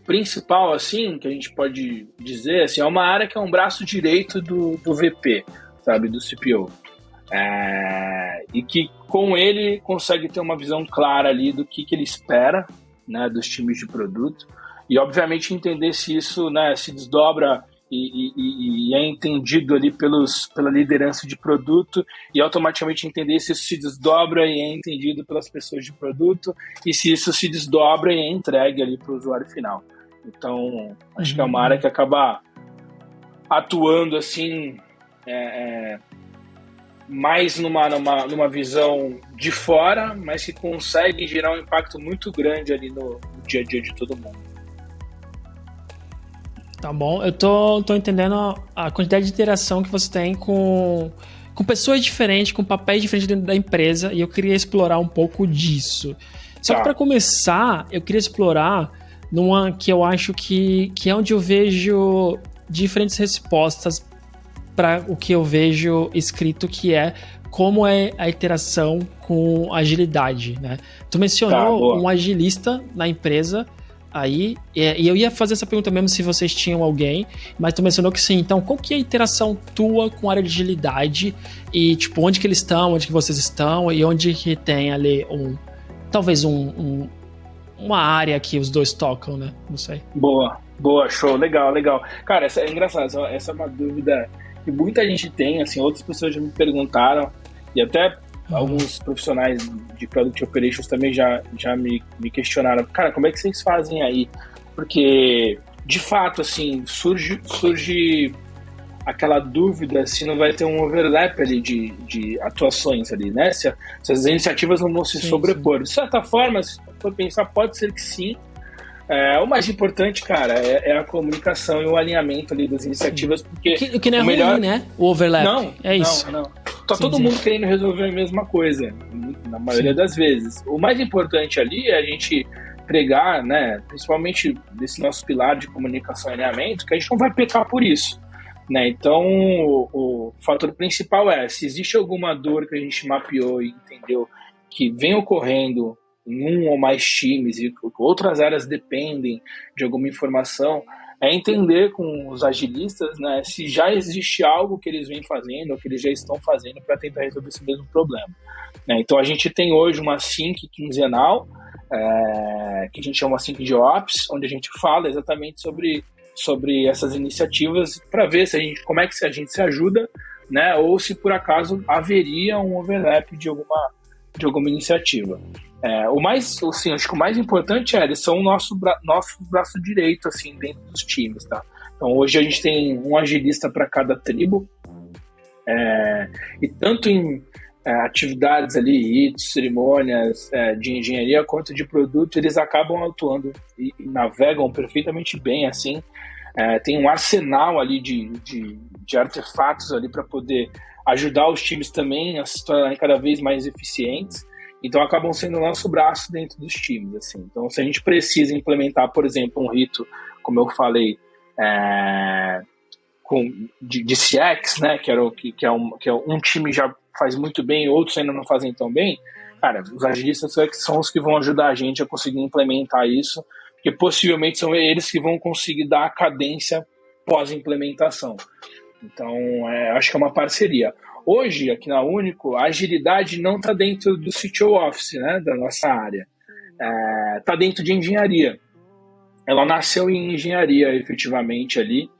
principal, assim, que a gente pode dizer, assim, é uma área que é um braço direito do VP, sabe, do CPO. E que com ele consegue ter uma visão clara ali do que ele espera, né, dos times de produto, e obviamente entender se isso, né, se desdobra e é entendido ali pela liderança de produto, e automaticamente entender se isso se desdobra e é entendido pelas pessoas de produto, e se isso se desdobra e é entregue ali para o usuário final. Então, acho que é uma área que acaba atuando assim, mais numa visão de fora, mas que consegue gerar um impacto muito grande ali no dia a dia de todo mundo. Tá bom, eu tô entendendo a quantidade de interação que você tem com pessoas diferentes, com papéis diferentes dentro da empresa, e eu queria explorar um pouco disso. Só que para começar, eu queria explorar numa que eu acho que é onde eu vejo diferentes respostas para o que eu vejo escrito, que é como é a interação com agilidade, né? Tu mencionou um agilista na empresa aí, e eu ia fazer essa pergunta mesmo se vocês tinham alguém, mas tu mencionou que sim. Então, qual que é a interação tua com a área de agilidade e, tipo, onde que eles estão, onde que vocês estão e onde que tem ali talvez uma área que os dois tocam, né? Não sei. Boa, show, legal. Cara, é engraçado, essa é uma dúvida que muita gente tem, assim, outras pessoas já me perguntaram, e até alguns profissionais de Product Operations também já me questionaram, cara, como é que vocês fazem aí? Porque, de fato, assim, surge aquela dúvida se não vai ter um overlap ali de atuações ali, né? Se as iniciativas não vão se sobrepor. De certa forma, se for pensar, pode ser que sim. O mais importante, cara, é a comunicação e o alinhamento ali das iniciativas, porque o que não é ruim, né? O overlap. Não, é isso. Não. Tá todo mundo querendo resolver a mesma coisa, na maioria das vezes. O mais importante ali é a gente pregar, né, principalmente desse nosso pilar de comunicação e alinhamento, que a gente não vai pecar por isso, né? Então, o fator principal se existe alguma dor que a gente mapeou e entendeu que vem ocorrendo em um ou mais times e outras áreas dependem de alguma informação, entender com os agilistas, né, se já existe algo que eles vêm fazendo ou que eles já estão fazendo para tentar resolver esse mesmo problema, né? Então a gente tem hoje uma sync quinzenal, que a gente chama sync de Ops, onde a gente fala exatamente sobre essas iniciativas para ver como é que a gente se ajuda né, ou se por acaso haveria um overlap de alguma iniciativa. O mais, assim, acho que o mais importante eles são o nosso braço direito, assim, dentro dos times, tá? Então, hoje a gente tem um agilista para cada tribo, e tanto em atividades ali, ritos, cerimônias de engenharia, quanto de produto, eles acabam atuando e navegam perfeitamente bem, assim. Tem um arsenal ali de artefatos ali para poder ajudar os times também a se tornarem cada vez mais eficientes. Então, acabam sendo o nosso braço dentro dos times, assim. Então, se a gente precisa implementar, por exemplo, um rito, como eu falei, de CX, né, que é um time já faz muito bem, outros ainda não fazem tão bem, cara, os agilistas são os que vão ajudar a gente a conseguir implementar isso, porque possivelmente são eles que vão conseguir dar a cadência pós-implementação. Então, acho que é uma parceria. Hoje, aqui na Único, a agilidade não está dentro do CTO Office, né, da nossa área. Está dentro de engenharia. Ela nasceu em engenharia, efetivamente, ali,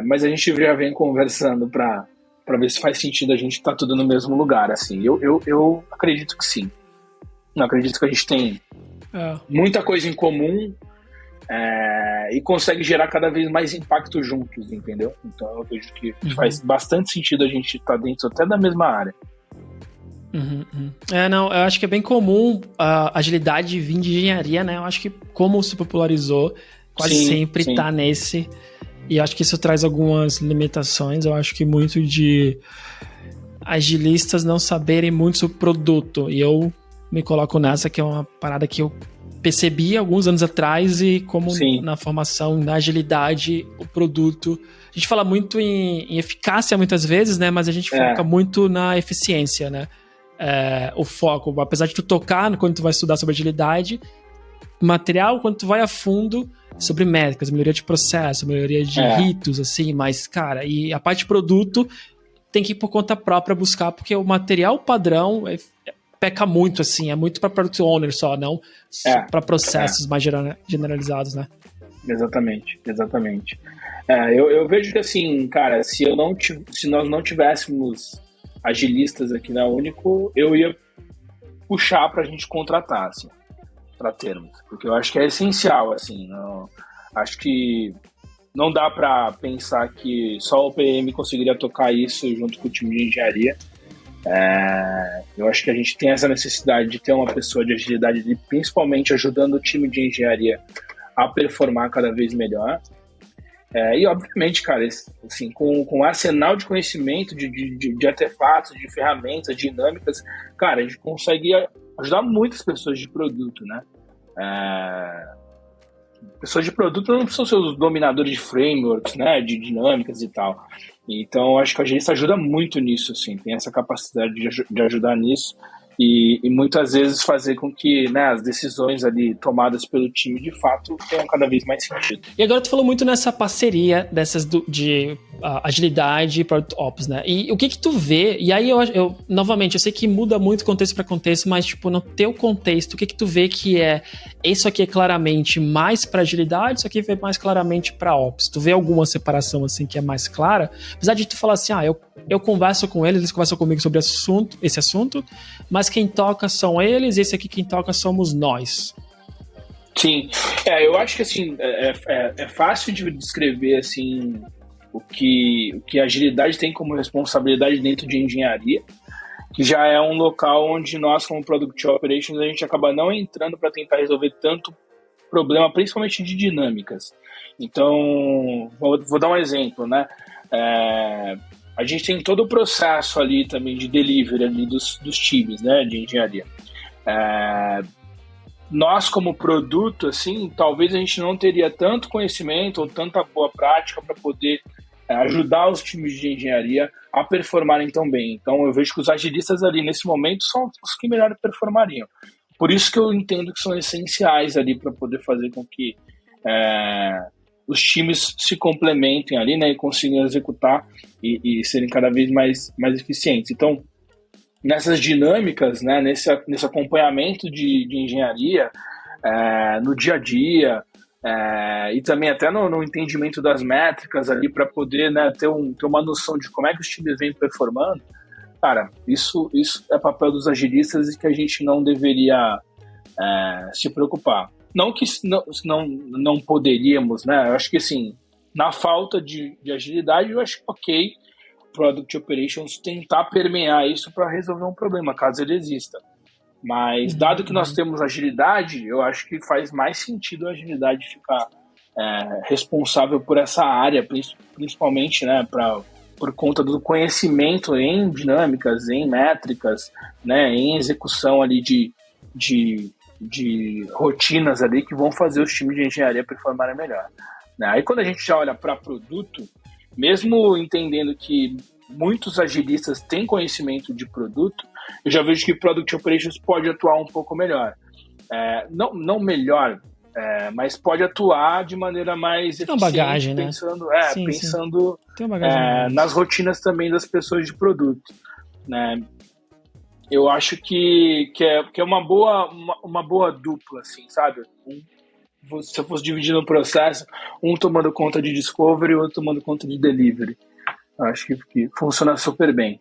mas a gente já vem conversando para ver se faz sentido a gente estar tudo no mesmo lugar. Assim. Eu acredito que sim. Eu acredito que a gente tem muita coisa em comum, e consegue gerar cada vez mais impacto juntos, entendeu? Então eu vejo que faz bastante sentido a gente estar dentro até da mesma área. Não, eu acho que é bem comum a agilidade vir de engenharia, né? Eu acho que como se popularizou, quase sempre tá nesse, e eu acho que isso traz algumas limitações. Eu acho que muito de agilistas não saberem muito sobre o produto, e eu me coloco nessa, que é uma parada que eu percebi alguns anos atrás, e como na formação, na agilidade, o produto... A gente fala muito em eficácia muitas vezes, né? Mas a gente foca muito na eficiência, né? O foco, apesar de tu tocar quando tu vai estudar sobre agilidade, material, quando tu vai a fundo sobre métricas, melhoria de processo, melhoria de ritos, assim, mas, cara, e a parte de produto tem que ir por conta própria buscar, porque o material padrão peca muito, assim, é muito para product owner só, não para processos mais generalizados, né? Exatamente. Eu vejo que, assim, cara, se nós não tivéssemos agilistas aqui na Único, eu ia puxar pra gente contratar, assim, pra termos, porque eu acho que é essencial, assim, acho que não dá pra pensar que só o PM conseguiria tocar isso junto com o time de engenharia. Eu acho que a gente tem essa necessidade de ter uma pessoa de agilidade, principalmente ajudando o time de engenharia a performar cada vez melhor. E obviamente, cara, assim, com um arsenal de conhecimento, de artefatos, de ferramentas, dinâmicas, cara, a gente consegue ajudar muitas pessoas de produto, né? Pessoas de produto não precisam ser os dominadores de frameworks, né, de dinâmicas e tal. Então, acho que a agilista ajuda muito nisso, assim, tem essa capacidade de ajudar nisso e muitas vezes fazer com que, né, as decisões ali tomadas pelo time, de fato, tenham cada vez mais sentido. E agora tu falou muito nessa parceria dessas de agilidade e Product Ops, né? E o que tu vê, e aí eu novamente, eu sei que muda muito contexto para contexto, mas tipo, no teu contexto, o que tu vê que isso aqui é claramente mais para agilidade, isso aqui é mais claramente para Ops? Tu vê alguma separação assim que é mais clara? Apesar de tu falar assim, eu converso com eles conversam comigo sobre esse assunto, mas quem toca são eles, esse aqui quem toca somos nós. Sim, eu acho que assim, é fácil de descrever assim, o que a agilidade tem como responsabilidade dentro de engenharia, que já é um local onde nós, como Product Operations, a gente acaba não entrando para tentar resolver tanto problema, principalmente de dinâmicas. Então, vou dar um exemplo, né? A gente tem todo o processo ali também de delivery ali dos times, né, de engenharia. Nós, como produto, assim, talvez a gente não teria tanto conhecimento ou tanta boa prática para poder ajudar os times de engenharia a performarem tão bem. Então, eu vejo que os agilistas ali, nesse momento, são os que melhor performariam. Por isso que eu entendo que são essenciais ali para poder fazer com que os times se complementem ali, né, e consigam executar e serem cada vez mais eficientes. Então, nessas dinâmicas, né, nesse acompanhamento de engenharia, no dia a dia, E também até no entendimento das métricas ali para poder, né, ter uma noção de como é que os times vêm performando. Cara, isso é papel dos agilistas e que a gente não deveria se preocupar. Não que não poderíamos, né? Eu acho que assim, na falta de agilidade, eu acho ok, Product Operations tentar permear isso para resolver um problema, caso ele exista. Mas, dado que nós temos agilidade, eu acho que faz mais sentido a agilidade ficar responsável por essa área, principalmente, né, por conta do conhecimento em dinâmicas, em métricas, né, em execução ali de rotinas ali que vão fazer os times de engenharia performarem melhor. Né? Aí quando a gente já olha para produto, mesmo entendendo que muitos agilistas têm conhecimento de produto, eu já vejo que Product Operations pode atuar um pouco melhor. Não melhor, mas pode atuar de maneira mais eficiente, tem uma bagagem, pensando, né? Sim. Tem uma bagagem nas rotinas também das pessoas de produto. Né? Eu acho que é uma boa dupla, assim, sabe? Se eu fosse dividir no processo, um tomando conta de discovery e o outro tomando conta de delivery. Eu acho que funciona super bem.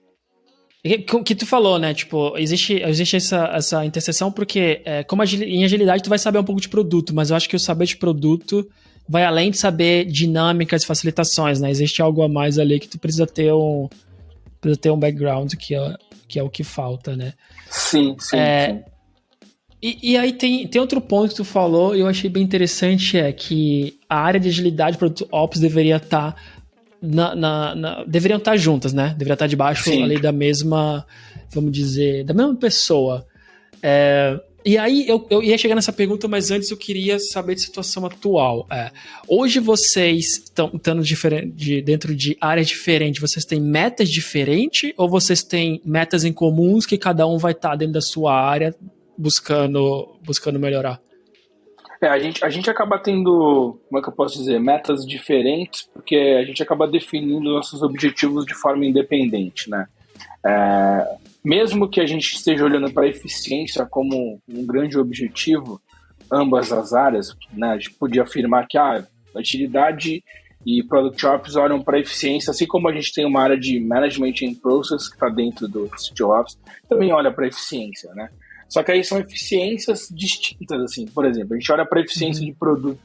Que tu falou, né? Tipo, existe essa interseção porque, como em agilidade, tu vai saber um pouco de produto, mas eu acho que o saber de produto vai além de saber dinâmicas e facilitações, né? Existe algo a mais ali que tu precisa ter um background que é o que falta, né? Sim. E aí tem outro ponto que tu falou e eu achei bem interessante, é que a área de agilidade e Produto Ops deveria estar deveriam estar juntas, né? Deveria estar debaixo ali da mesma, vamos dizer, da mesma pessoa. E aí eu ia chegar nessa pergunta, mas antes eu queria saber de situação atual. Hoje vocês estão dentro de áreas diferentes, vocês têm metas diferentes ou vocês têm metas em comuns que cada um vai estar dentro da sua área buscando melhorar? A gente acaba tendo, como é que eu posso dizer, metas diferentes, porque a gente acaba definindo nossos objetivos de forma independente, né? Mesmo que a gente esteja olhando para a eficiência como um grande objetivo, ambas as áreas, né? A gente podia afirmar que a agilidade e Product Ops olham para a eficiência, assim como a gente tem uma área de Management in Process, que está dentro do CTO Ops, também olha para a eficiência, né? Só que aí são eficiências distintas, assim. Por exemplo, a gente olha para a eficiência de produto.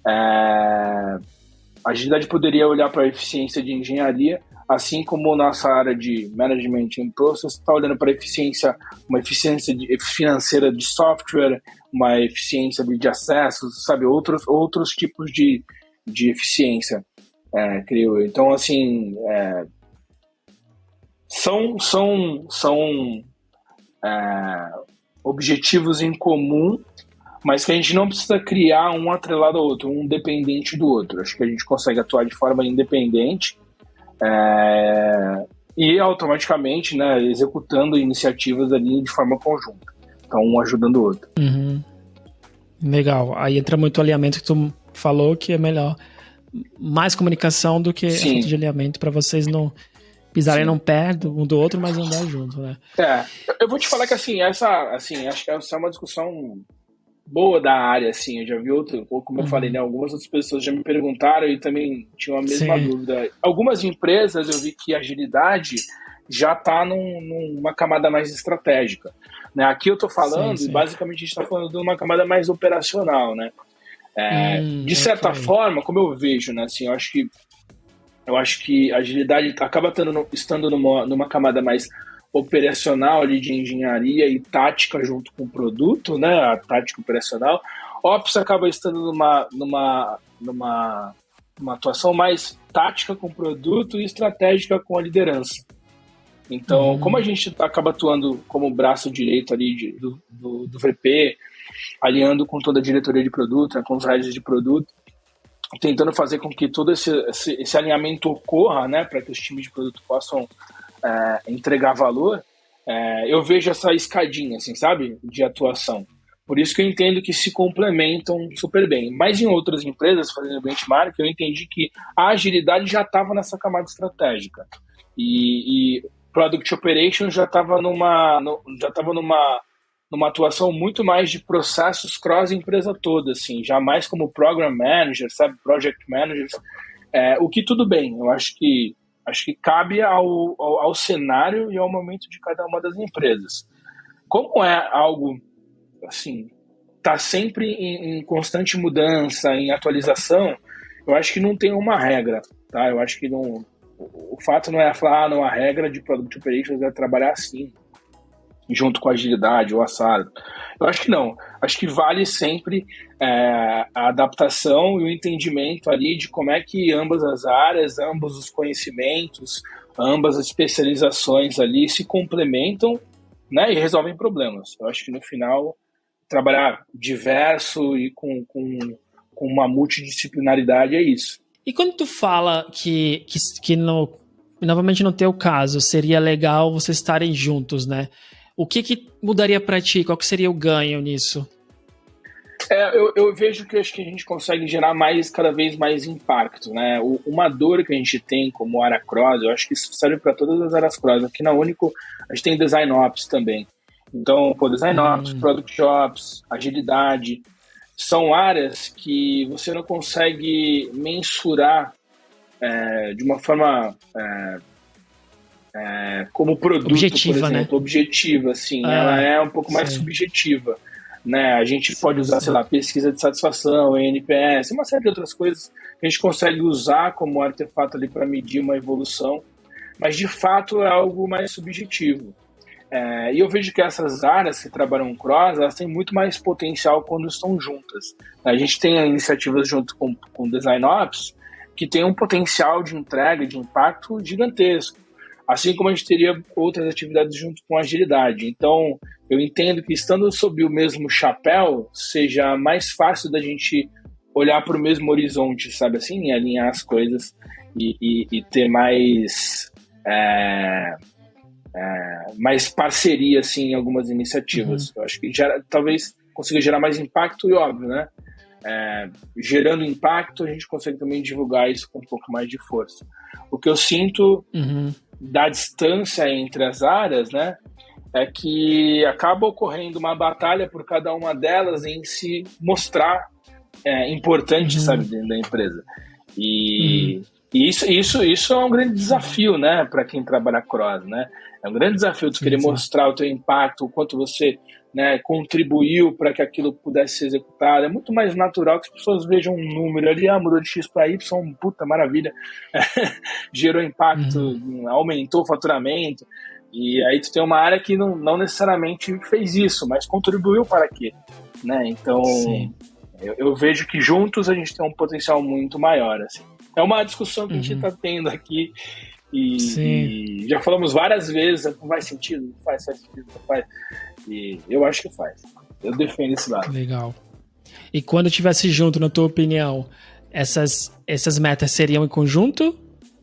A agilidade poderia olhar para a eficiência de engenharia, assim como nossa área de Management in Process está olhando para uma eficiência financeira de software, uma eficiência de acessos, sabe? Outros tipos de eficiência, creio eu. Então, assim, são objetivos em comum, mas que a gente não precisa criar um atrelado ao outro, um dependente do outro. Acho que a gente consegue atuar de forma independente e automaticamente, né, executando iniciativas ali de forma conjunta. Então, um ajudando o outro. Legal. Aí entra muito o alinhamento que tu falou, que é melhor mais comunicação do que a falta de alinhamento, para vocês não pisarem num pé um do outro, mas andar junto, né? Eu vou te falar que acho que essa é uma discussão boa da área, assim. Eu já vi como eu falei, né? Algumas outras pessoas já me perguntaram e também tinham a mesma dúvida. Algumas empresas eu vi que a agilidade já está numa camada mais estratégica, né? Aqui eu estou falando, e basicamente a gente está falando de uma camada mais operacional, né? De certa forma, como eu vejo, né? Assim, eu acho que a agilidade acaba estando numa camada mais operacional ali de engenharia e tática junto com o produto, né? A tática operacional. Ops acaba estando numa atuação mais tática com o produto e estratégica com a liderança. Então, como a gente acaba atuando como braço direito ali do VP, alinhando com toda a diretoria de produto, né, com os heads de produto, tentando fazer com que todo esse alinhamento ocorra, né, para que os times de produto possam entregar valor, eu vejo essa escadinha, assim, sabe, de atuação. Por isso que eu entendo que se complementam super bem. Mas em outras empresas, fazendo benchmark, eu entendi que a agilidade já estava nessa camada estratégica. E Product Operations já estava numa numa atuação muito mais de processos cross empresa toda, assim, jamais como program manager, sabe, project managers, o que tudo bem, eu acho que cabe ao cenário e ao momento de cada uma das empresas. Como é algo, assim, tá sempre em constante mudança, em atualização, eu acho que não tem uma regra, tá? Eu acho que não, o fato não é falar, não, a regra de Product Operations é trabalhar assim, junto com a agilidade ou assado. Eu acho que não. Acho que vale sempre a adaptação e o entendimento ali de como é que ambas as áreas, ambos os conhecimentos, ambas as especializações ali se complementam, né, e resolvem problemas. Eu acho que no final, trabalhar diverso e com uma multidisciplinaridade é isso. E quando tu fala que novamente no teu caso, seria legal vocês estarem juntos, né? O que mudaria para ti? Qual que seria o ganho nisso? Eu vejo que acho que a gente consegue gerar cada vez mais impacto, né? Uma dor que a gente tem como área cross, eu acho que isso serve para todas as áreas cross. Aqui na Único, a gente tem Design Ops também. Então, Design Ops, Product Ops, agilidade, são áreas que você não consegue mensurar de uma forma como produto, objetiva, por exemplo, né? objetiva, assim, ela é um pouco mais subjetiva, né? A gente pode usar, sei lá, pesquisa de satisfação, NPS, uma série de outras coisas que a gente consegue usar como artefato ali para medir uma evolução, mas de fato é algo mais subjetivo. E eu vejo que essas áreas que trabalham cross, elas têm muito mais potencial quando estão juntas. A gente tem iniciativas junto com Design Ops que tem um potencial de entrega, de impacto gigantesco. Assim como a gente teria outras atividades junto com agilidade. Então, eu entendo que estando sob o mesmo chapéu, seja mais fácil da gente olhar para o mesmo horizonte, sabe assim? E alinhar as coisas e ter mais parceria, assim, em algumas iniciativas. Eu acho que talvez consiga gerar mais impacto e, óbvio, né? Gerando impacto, a gente consegue também divulgar isso com um pouco mais de força. O que eu sinto da distância entre as áreas, né, é que acaba ocorrendo uma batalha por cada uma delas em se mostrar importante, sabe, dentro da empresa. E isso é um grande desafio, né, para quem trabalha cross, né? É um grande desafio de querer mostrar o teu impacto, o quanto você, né, contribuiu para que aquilo pudesse ser executado. É muito mais natural que as pessoas vejam um número ali, mudou de X para Y, puta maravilha, gerou impacto, aumentou o faturamento, e aí tu tem uma área que não necessariamente fez isso, mas contribuiu para quê, né? Então, eu vejo que juntos a gente tem um potencial muito maior, assim. É uma discussão que a gente está tendo aqui, e já falamos várias vezes, faz sentido? Faz sentido, não faz? E eu acho que faz. Eu defendo esse lado. Legal. E quando estivesse junto, na tua opinião, essas metas seriam em conjunto?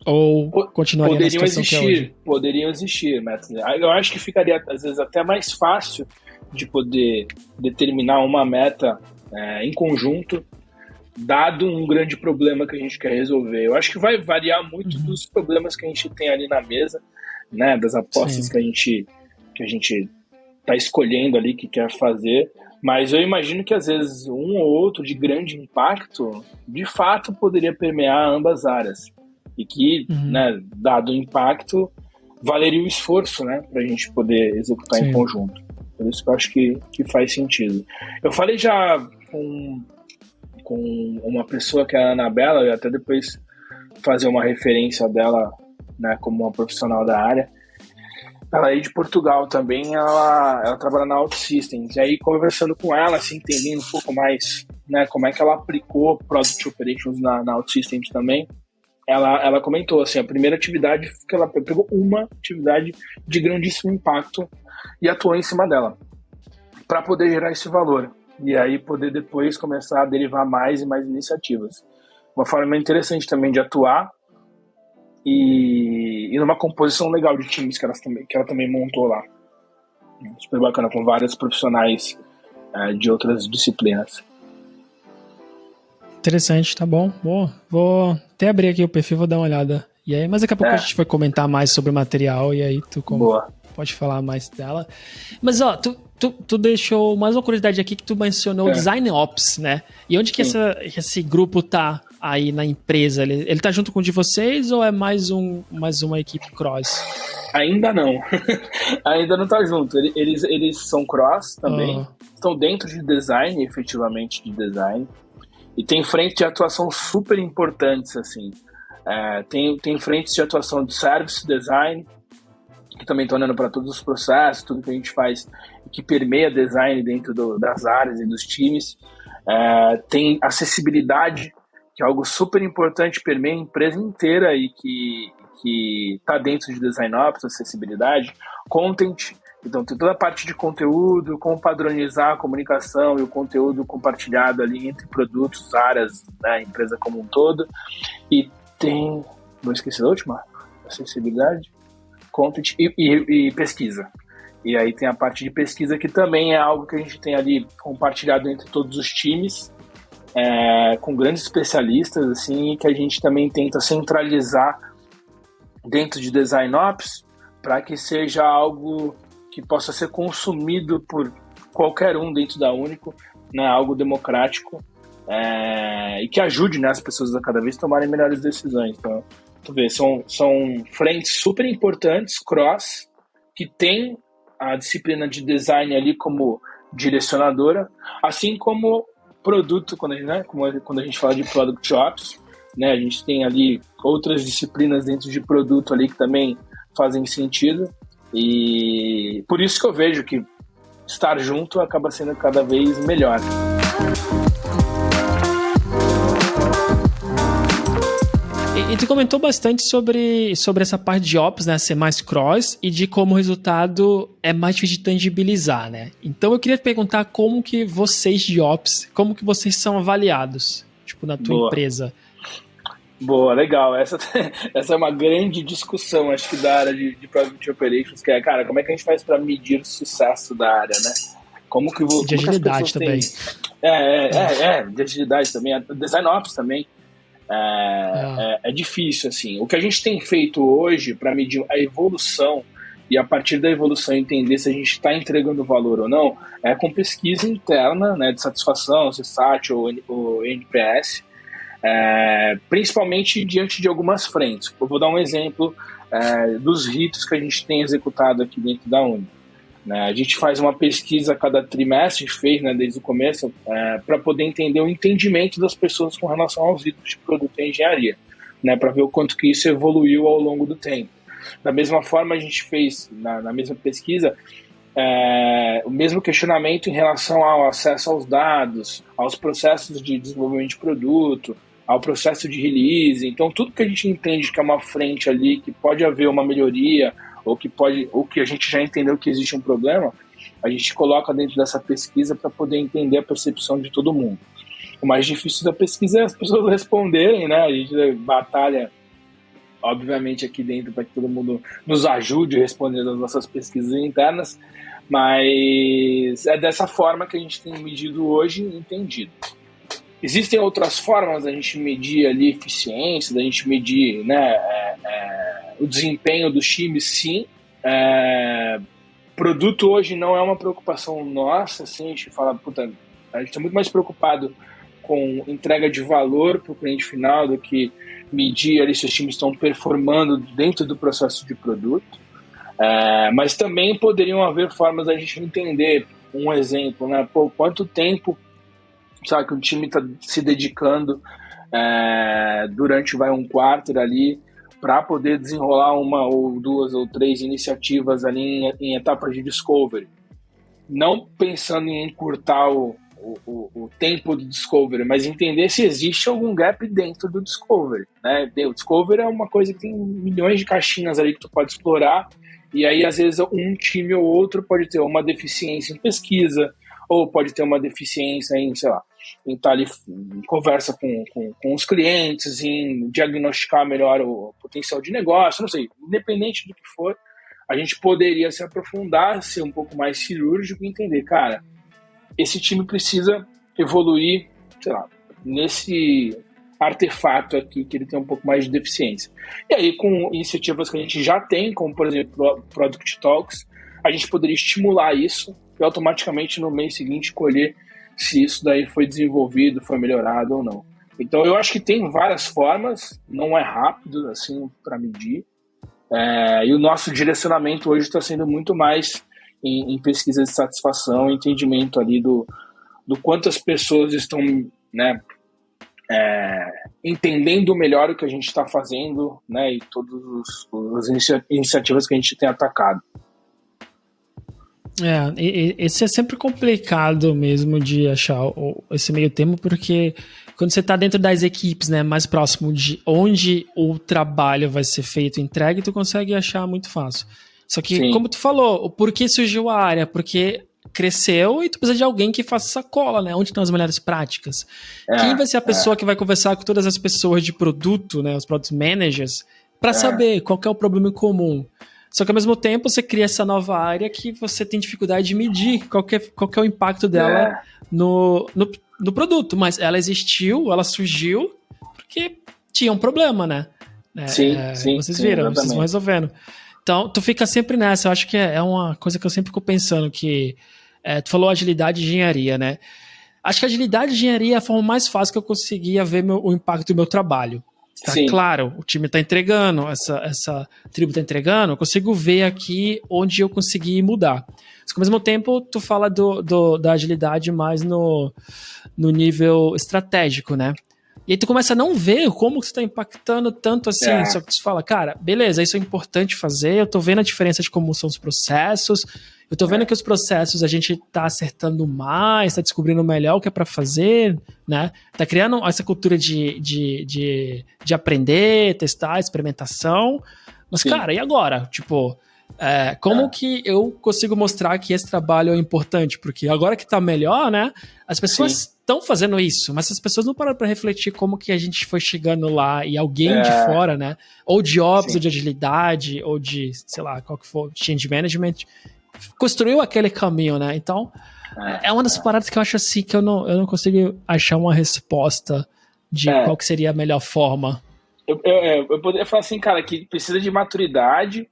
Ou continuariam na situação que é hoje? Poderiam existir metas. Eu acho que ficaria, às vezes, até mais fácil de poder determinar uma meta em conjunto, dado um grande problema que a gente quer resolver. Eu acho que vai variar muito dos problemas que a gente tem ali na mesa, né, das apostas que a gente está escolhendo ali, que quer fazer, mas eu imagino que às vezes um ou outro de grande impacto, de fato, poderia permear ambas áreas, e que, né, dado o impacto, valeria o esforço, né, para a gente poder executar em conjunto. Por isso que eu acho que faz sentido. Eu falei já com uma pessoa que é a Anabela, e até depois fazer uma referência dela, né, como uma profissional da área. Ela é de Portugal também, ela trabalha na OutSystems. E aí, conversando com ela, assim, entendendo um pouco mais, né, como é que ela aplicou Product Operations na OutSystems também, ela comentou, assim, a primeira atividade que ela pegou uma atividade de grandíssimo impacto e atuou em cima dela, para poder gerar esse valor. E aí poder depois começar a derivar mais e mais iniciativas. Uma forma interessante também de atuar e numa composição legal de times que ela também montou lá. Super bacana, com vários profissionais de outras disciplinas. Interessante, tá bom. Vou até abrir aqui o perfil, vou dar uma olhada. E aí, mas daqui a pouco a gente vai comentar mais sobre o material e aí tu Boa. pode falar mais dela. Mas, ó, tu deixou mais uma curiosidade aqui que tu mencionou Design Ops, né? E onde que esse grupo tá aí na empresa? Ele tá junto com o de vocês ou é mais uma equipe cross? Ainda não. Ainda não tá junto. Eles são cross também. Estão dentro de design, efetivamente de design. E tem frentes de atuação super importantes, assim. Tem frentes de atuação de service design, que também estão olhando para todos os processos, tudo que a gente faz, que permeia design dentro das áreas e dos times. Tem acessibilidade, que é algo super importante, permeia a empresa inteira e que está dentro de Design Ops, acessibilidade. Content, então tem toda a parte de conteúdo, como padronizar a comunicação e o conteúdo compartilhado ali entre produtos, áreas, né, empresa como um todo. E tem, não esqueci da última, acessibilidade, content e pesquisa. E aí tem a parte de pesquisa, que também é algo que a gente tem ali compartilhado entre todos os times, com grandes especialistas, assim, que a gente também tenta centralizar dentro de Design Ops, para que seja algo que possa ser consumido por qualquer um dentro da Único, né, algo democrático, e que ajude, né, as pessoas a cada vez tomarem melhores decisões. Então, tu vê, são frentes super importantes, cross, que tem a disciplina de design ali como direcionadora, assim como produto, quando a gente fala de Product Ops, né, a gente tem ali outras disciplinas dentro de produto ali que também fazem sentido, e por isso que eu vejo que estar junto acaba sendo cada vez melhor. E tu comentou bastante sobre essa parte de Ops, né, ser mais cross, e de como o resultado é mais difícil de tangibilizar, né? Então eu queria te perguntar como que vocês de Ops, como que vocês são avaliados, tipo, na tua empresa? Boa, legal. Essa é uma grande discussão, acho que da área de Product Operations, que é, cara, como é que a gente faz para medir o sucesso da área, né? De agilidade também. De agilidade também. Design Ops também. É difícil, assim. O que a gente tem feito hoje para medir a evolução e a partir da evolução entender se a gente está entregando valor ou não, é com pesquisa interna, né, de satisfação, CSAT ou NPS, principalmente diante de algumas frentes. Eu vou dar um exemplo dos ritos que a gente tem executado aqui dentro da Uni. Né? A gente faz uma pesquisa a cada trimestre, a gente fez, né, desde o começo, para poder entender o entendimento das pessoas com relação aos ritos de produto e engenharia, né, para ver o quanto que isso evoluiu ao longo do tempo. Da mesma forma, a gente fez, na mesma pesquisa, o mesmo questionamento em relação ao acesso aos dados, aos processos de desenvolvimento de produto, ao processo de release. Então, tudo que a gente entende que é uma frente ali, que pode haver uma melhoria, ou que a gente já entendeu que existe um problema, a gente coloca dentro dessa pesquisa para poder entender a percepção de todo mundo. O mais difícil da pesquisa é as pessoas responderem, né? A gente batalha, obviamente, aqui dentro para que todo mundo nos ajude a responder as nossas pesquisas internas, mas é dessa forma que a gente tem medido hoje e entendido. Existem outras formas da gente medir ali eficiência, da gente medir, né, o desempenho dos times, sim. Produto hoje não é uma preocupação nossa, assim, a gente fala, puta, a gente está muito mais preocupado com entrega de valor para o cliente final do que medir ali se os times estão performando dentro do processo de produto. Mas também poderiam haver formas da gente entender, um exemplo, né, quanto tempo, sabe, que o time está se dedicando durante um quarter ali para poder desenrolar uma ou duas ou três iniciativas ali em etapas de discovery. Não pensando em encurtar o tempo do discovery, mas entender se existe algum gap dentro do discovery, né? O discovery é uma coisa que tem milhões de caixinhas ali que tu pode explorar, e aí às vezes um time ou outro pode ter uma deficiência em pesquisa, ou pode ter uma deficiência em, sei lá, em estar ali em conversa com os clientes, em diagnosticar melhor o potencial de negócio, não sei, independente do que for, a gente poderia se aprofundar, ser um pouco mais cirúrgico e entender, cara, esse time precisa evoluir, sei lá, artefato aqui que ele tem um pouco mais de deficiência. E aí, com iniciativas que a gente já tem, como, por exemplo, Product Talks, a gente poderia estimular isso e automaticamente no mês seguinte colher se isso daí foi desenvolvido, foi melhorado ou não. Então, eu acho que tem várias formas, não é rápido, assim, para medir. E o nosso direcionamento hoje está sendo muito mais em pesquisa de satisfação, entendimento ali do quanto as pessoas estão, né, entendendo melhor o que a gente está fazendo, né, e todas as iniciativas que a gente tem atacado. Esse é sempre complicado mesmo de achar esse meio termo, porque quando você está dentro das equipes, né, mais próximo de onde o trabalho vai ser feito, entregue, tu consegue achar muito fácil. Só que, Sim. Como tu falou, por que surgiu a área? Porque cresceu e tu precisa de alguém que faça essa cola, né? Onde estão as melhores práticas? Quem vai ser a pessoa que vai conversar com todas as pessoas de produto, né, os product managers, para saber qual que é o problema em comum? Só que ao mesmo tempo você cria essa nova área que você tem dificuldade de medir qual que é o impacto dela no produto. Mas ela existiu, ela surgiu porque tinha um problema, né? Sim, vocês viram, exatamente. Vocês vão resolvendo. Então, tu fica sempre nessa. Eu acho que é uma coisa que eu sempre fico pensando que... tu falou agilidade e engenharia, né? Acho que agilidade e engenharia é a forma mais fácil que eu conseguia ver o impacto do meu trabalho. Tá claro, o time tá entregando, essa tribo tá entregando, eu consigo ver aqui onde eu consegui mudar. Mas, ao mesmo tempo, tu fala da agilidade mais no nível estratégico, né? E aí tu começa a não ver como você tá impactando tanto assim, só que tu fala, cara, beleza, isso é importante fazer, eu tô vendo a diferença de como são os processos, eu tô vendo que os processos a gente tá acertando mais, tá descobrindo melhor o que é pra fazer, né? Tá criando essa cultura de aprender, testar, experimentação. Mas, cara, e agora? Tipo, como que eu consigo mostrar que esse trabalho é importante? Porque agora que tá melhor, né? As pessoas estão fazendo isso, mas as pessoas não pararam para refletir como que a gente foi chegando lá e alguém de fora, né? Ou de Ops, ou de agilidade, ou de, sei lá, qual que for, change management, construiu aquele caminho, né? Então, é uma das paradas que eu acho assim que eu não consigo achar uma resposta de qual que seria a melhor forma. Eu poderia falar assim, cara, que precisa de maturidade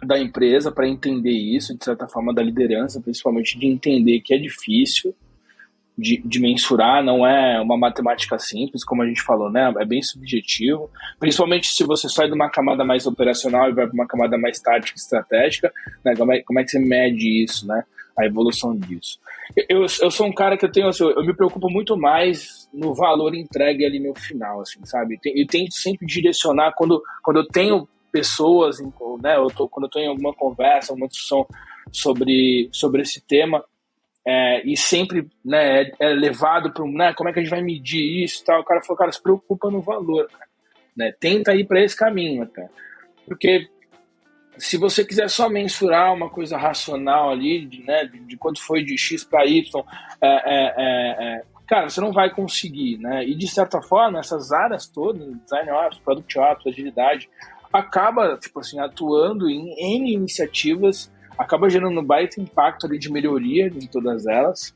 da empresa para entender isso, de certa forma, da liderança, principalmente de entender que é difícil de mensurar, não é uma matemática simples, como a gente falou, né? É bem subjetivo, principalmente se você sai de uma camada mais operacional e vai para uma camada mais tática e estratégica, né? Como é que você mede isso, né? A evolução disso. Eu sou um cara que eu me preocupo muito mais no valor entregue ali no final, assim, sabe? Eu tento sempre direcionar quando eu tenho pessoas, né? Quando eu estou em alguma conversa, uma discussão sobre esse tema, e sempre, né, é levado para né, como é que a gente vai medir isso e tal. O cara falou, cara, se preocupa no valor, cara, né? Tenta ir para esse caminho até. Porque se você quiser só mensurar uma coisa racional ali, de quanto foi de X para Y, cara, você não vai conseguir, né? E de certa forma, essas áreas todas, Design Ops, Product Ops, Agilidade, acaba, tipo assim, atuando em N iniciativas, acaba gerando um baita impacto ali de melhoria em todas elas,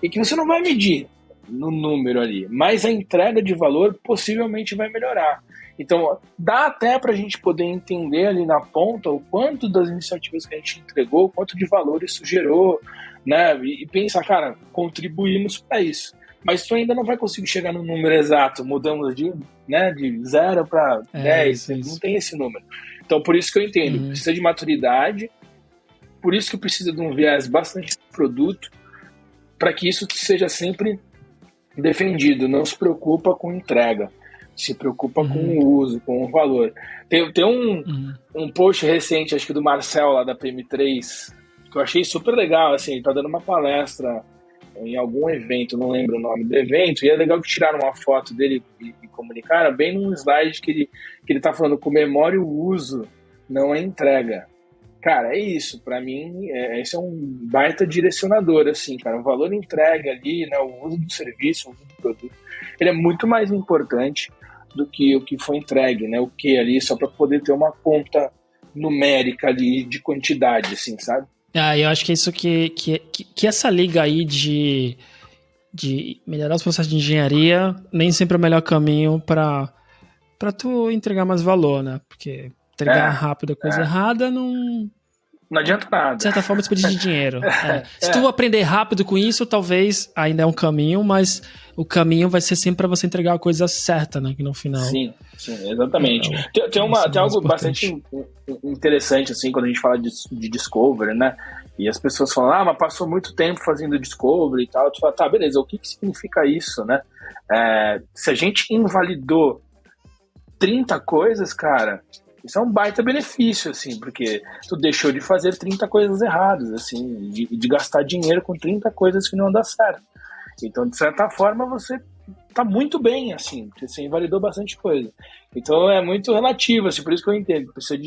e que você não vai medir no número ali, mas a entrega de valor possivelmente vai melhorar. Então, dá até para a gente poder entender ali na ponta o quanto das iniciativas que a gente entregou, o quanto de valor isso gerou, né? E pensar, cara, contribuímos para isso. Mas tu ainda não vai conseguir chegar no número exato, mudamos de 0 para 10, não tem esse número. Então, por isso que eu entendo, precisa de maturidade, por isso que precisa de um viés bastante produto, para que isso seja sempre defendido. Não se preocupa com entrega, se preocupa com o uso, com o valor. Tem um post recente, acho que do Marcel, lá da PM3, que eu achei super legal, assim, ele tá dando uma palestra em algum evento, não lembro o nome do evento, e é legal que tiraram uma foto dele e comunicaram bem num slide que ele tá falando: comemore o uso, não é entrega. Cara, é isso, pra mim, esse é um baita direcionador, assim, cara, o valor entregue ali, né, o uso do serviço, o uso do produto, ele é muito mais importante do que o que foi entregue, né, o que ali, só pra poder ter uma conta numérica ali de quantidade, assim, sabe? Eu acho que é isso que essa liga aí de de melhorar os processos de engenharia nem sempre é o melhor caminho para tu entregar mais valor, né? Porque entregar rápido a coisa errada não adianta nada. De certa forma, desperdício de dinheiro. Se tu aprender rápido com isso, talvez ainda é um caminho, mas o caminho vai ser sempre para você entregar a coisa certa, né? Que no final... Sim, exatamente. Tem algo bastante interessante, assim, quando a gente fala de discovery, né? E as pessoas falam, mas passou muito tempo fazendo discovery e tal. Tu fala, tá, beleza, o que significa isso, né? Se a gente invalidou 30 coisas, cara, isso é um baita benefício, assim, porque tu deixou de fazer 30 coisas erradas, assim, de gastar dinheiro com 30 coisas que não dá certo. Então, de certa forma, você tá muito bem, assim, porque você invalidou bastante coisa. Então, é muito relativo, assim, por isso que eu entendo. Precisa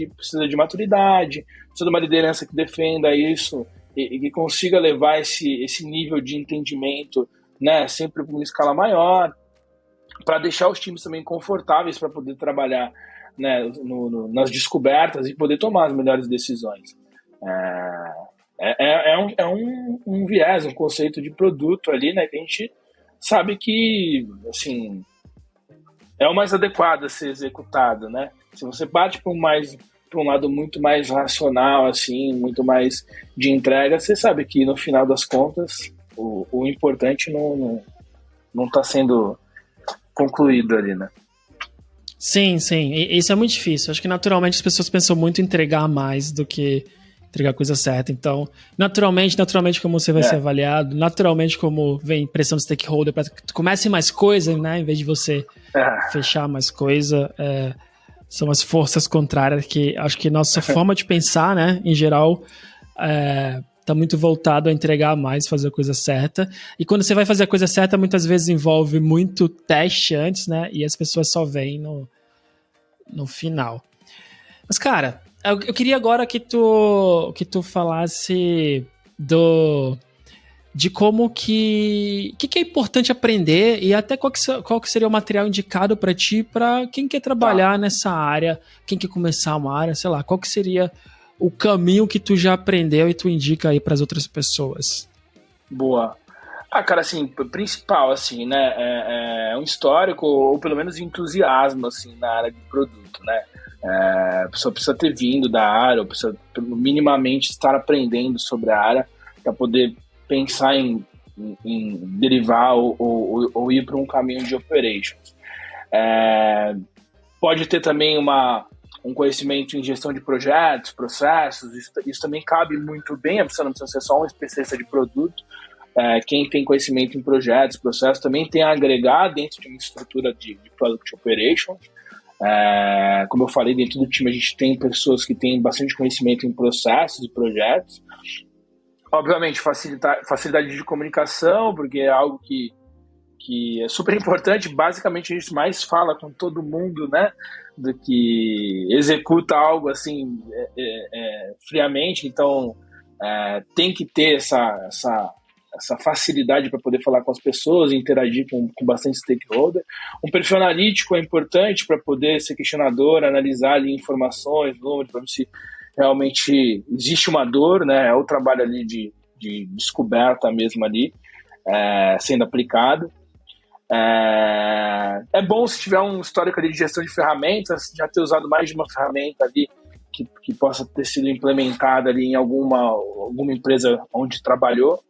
de maturidade, precisa de uma liderança que defenda isso e que consiga levar esse nível de entendimento, né, sempre para uma escala maior, para deixar os times também confortáveis para poder trabalhar, né, nas descobertas e poder tomar as melhores decisões. É um viés, um conceito de produto ali, né, que a gente sabe que, assim, é o mais adequado a ser executado, né? Se você parte para um lado muito mais racional, assim, muito mais de entrega, você sabe que no final das contas o importante não está sendo concluído ali, né? Sim, isso é muito difícil. Acho que naturalmente as pessoas pensam muito em entregar mais do que entregar a coisa certa. Então, naturalmente como você vai ser avaliado, naturalmente como vem pressão do stakeholder para que tu comece mais coisa, né, em vez de você fechar mais coisa, são as forças contrárias que acho que nossa forma de pensar, né, em geral, tá muito voltado a entregar mais, fazer a coisa certa. E quando você vai fazer a coisa certa, muitas vezes envolve muito teste antes, né? E as pessoas só veem no final. Mas, cara, eu queria agora que tu falasse de como que é importante aprender e até qual que seria o material indicado para ti, para quem quer trabalhar nessa área, quem quer começar uma área, sei lá, qual que seria o caminho que tu já aprendeu e tu indica aí para as outras pessoas? Boa. Cara, assim, principal, assim, né, é um histórico ou pelo menos entusiasmo, assim, na área de produto, né? A pessoa precisa ter vindo da área, ou precisa minimamente estar aprendendo sobre a área para poder pensar em derivar ou ir para um caminho de operations. Pode ter também um conhecimento em gestão de projetos, processos, isso também cabe muito bem, a pessoa não precisa ser só um especialista de produto. Quem tem conhecimento em projetos, processos, também tem a agregar dentro de uma estrutura de Product Operations. Como eu falei, dentro do time a gente tem pessoas que têm bastante conhecimento em processos e projetos. Obviamente, facilidade de comunicação, porque é algo que é super importante. Basicamente, a gente mais fala com todo mundo, né, do que executa algo assim friamente. Então, tem que ter essa facilidade para poder falar com as pessoas e interagir com bastante stakeholder. Um perfil analítico é importante para poder ser questionador, analisar ali informações, números, para ver se realmente existe uma dor, né? É o trabalho ali de descoberta mesmo ali, sendo aplicado. É bom se tiver um histórico ali de gestão de ferramentas, já ter usado mais de uma ferramenta ali que possa ter sido implementada ali em alguma empresa onde trabalhou.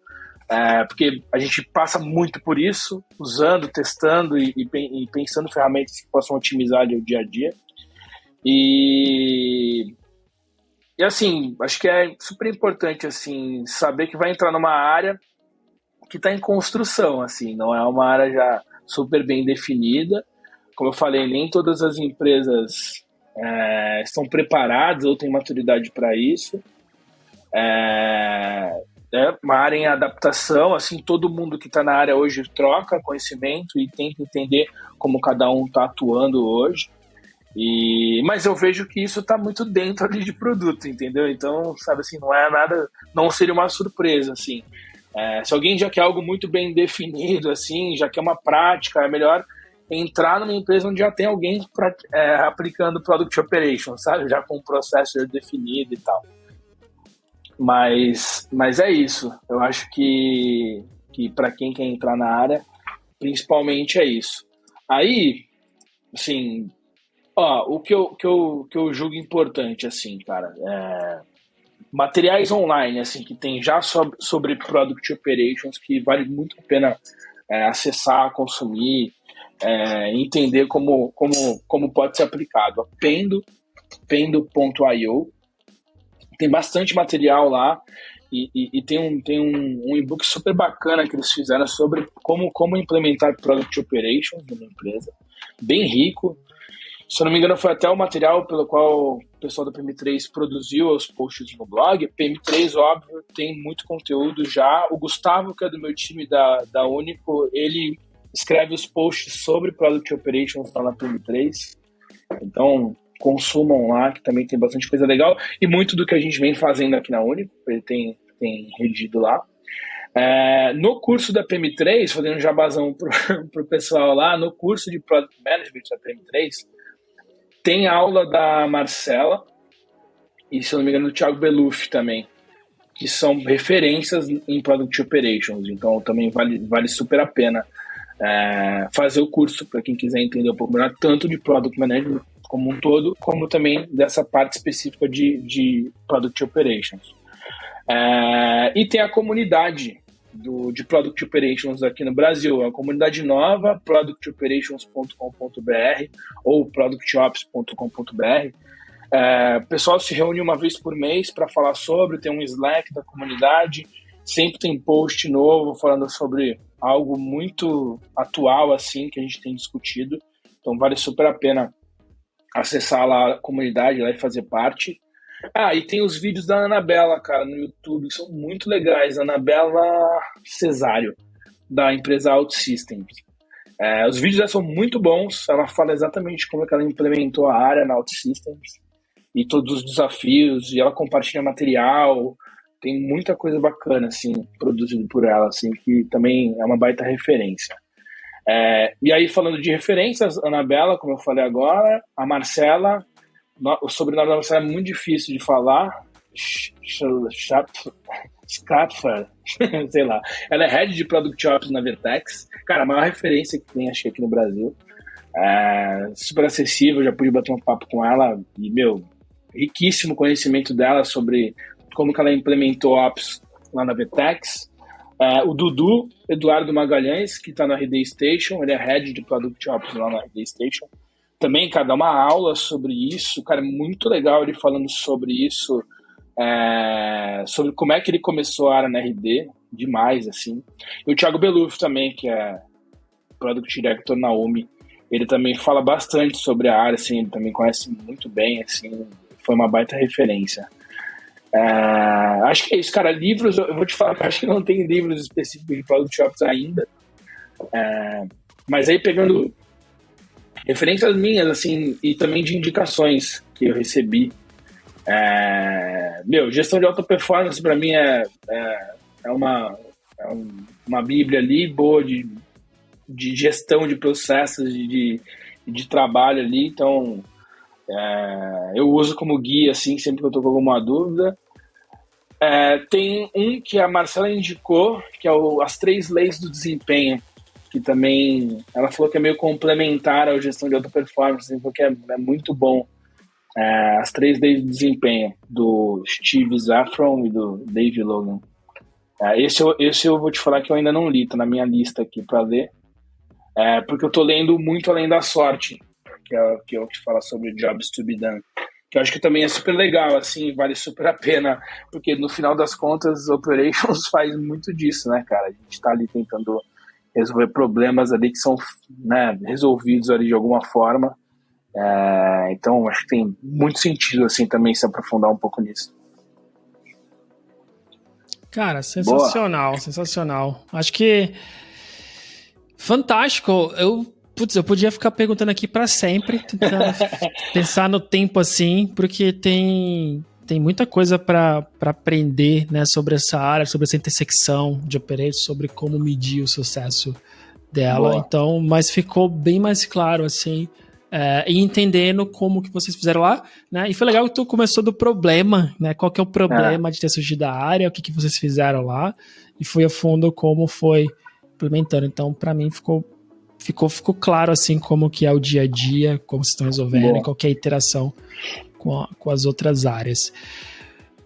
Porque a gente passa muito por isso, usando, testando e pensando em ferramentas que possam otimizar ali o dia a dia. E assim, acho que é super importante assim, saber que vai entrar numa área que está em construção, assim, não é uma área já super bem definida. Como eu falei, nem todas as empresas estão preparadas ou têm maturidade para isso. É uma área em adaptação, assim, todo mundo que está na área hoje troca conhecimento e tenta entender como cada um está atuando hoje. Mas eu vejo que isso está muito dentro ali de produto, entendeu? Então, sabe assim, não é nada, não seria uma surpresa, assim. Se alguém já quer algo muito bem definido, assim, já quer uma prática, é melhor entrar numa empresa onde já tem alguém aplicando Product Operations, sabe? Já com um processo definido e tal. Mas é isso. Eu acho que que para quem quer entrar na área, principalmente é isso. Aí, assim, o que eu julgo importante, assim, cara, materiais online, assim, que tem já sobre Product Operations, que vale muito a pena acessar, consumir, entender como pode ser aplicado. A Pendo.io, tem bastante material lá, e tem um e-book super bacana que eles fizeram sobre como implementar Product Operations numa empresa, bem rico. Se eu não me engano, foi até o material pelo qual o pessoal da PM3 produziu os posts no blog. PM3, óbvio, tem muito conteúdo já. O Gustavo, que é do meu time da Único, ele escreve os posts sobre Product Operations lá na PM3. Então, consumam lá, que também tem bastante coisa legal. E muito do que a gente vem fazendo aqui na Único, ele tem redigido lá. No curso da PM3, fazendo um jabazão pro pessoal lá, no curso de Product Management da PM3, tem aula da Marcela e, se eu não me engano, do Thiago Belufi também, que são referências em Product Operations. Então, também vale super a pena fazer o curso, para quem quiser entender um pouco melhor, tanto de Product Management como um todo, como também dessa parte específica de Product Operations. E tem a comunidade de Product Operations aqui no Brasil, é uma comunidade nova, productoperations.com.br ou productops.com.br. O pessoal se reúne uma vez por mês para falar sobre, tem um Slack da comunidade, sempre tem post novo falando sobre algo muito atual assim que a gente tem discutido, então vale super a pena acessar lá a comunidade lá e fazer parte. E tem os vídeos da Anabela, cara, no YouTube, que são muito legais. Anabela Cesário, da empresa OutSystems. Os vídeos dela são muito bons. Ela fala exatamente como é que ela implementou a área na OutSystems e todos os desafios, e ela compartilha material. Tem muita coisa bacana, assim, produzido por ela, assim, que também é uma baita referência. E aí, falando de referências, Anabela, como eu falei agora, a Marcela, o sobrenome da Marcela é muito difícil de falar, Scapfer, sei lá. Ela é Head de Product Ops na Vertex, cara, a maior referência que tem, acho que aqui no Brasil. Super acessível, já pude bater um papo com ela, e, riquíssimo conhecimento dela sobre como que ela implementou Ops lá na Vertex. O Dudu, Eduardo Magalhães, que está na RD Station, ele é Head de Product Ops lá na RD Station. Também, cara, dá uma aula sobre isso, cara, é muito legal ele falando sobre isso, sobre como é que ele começou a área na RD, demais, assim. E o Thiago Belufi também, que é Product Director na UMI, ele também fala bastante sobre a área, assim, ele também conhece muito bem, assim, foi uma baita referência. Acho que é isso, cara. Livros, eu vou te falar que acho que não tem livros específicos de Product Ops ainda, mas aí pegando referências minhas, assim, e também de indicações que eu recebi. Gestão de alta performance para mim é uma bíblia ali boa de gestão de processos de trabalho ali, então eu uso como guia, assim, sempre que eu tô com alguma dúvida. Tem um que a Marcela indicou, que é As 3 Leis do Desempenho, que também ela falou que é meio complementar à gestão de alta performance, porque é muito bom. As 3 Leis do Desempenho, do Steve Zaffron e do Dave Logan. Esse eu vou te falar que eu ainda não li, tá na minha lista aqui para ler, porque eu tô lendo Muito Além da Sorte, que é o que fala sobre Jobs to be Done, que eu acho que também é super legal, assim, vale super a pena, porque no final das contas, Operations faz muito disso, né, cara? A gente tá ali tentando resolver problemas ali que são, né, resolvidos ali de alguma forma. Então, acho que tem muito sentido, assim, também se aprofundar um pouco nisso. Cara, sensacional, Boa. Sensacional. Acho que fantástico. Eu podia ficar perguntando aqui para sempre, tentando pensar no tempo assim, porque tem muita coisa para aprender, né, sobre essa área, sobre essa intersecção de operations, sobre como medir o sucesso dela. Boa. Então, mas ficou bem mais claro assim e entendendo como que vocês fizeram lá, né? E foi legal que tu começou do problema, né? Qual que é o problema de ter surgido da área, o que vocês fizeram lá, e foi a fundo como foi implementando. Então, para mim, ficou claro, assim, como que é o dia a dia, como vocês estão resolvendo, e qual que é a interação com as outras áreas.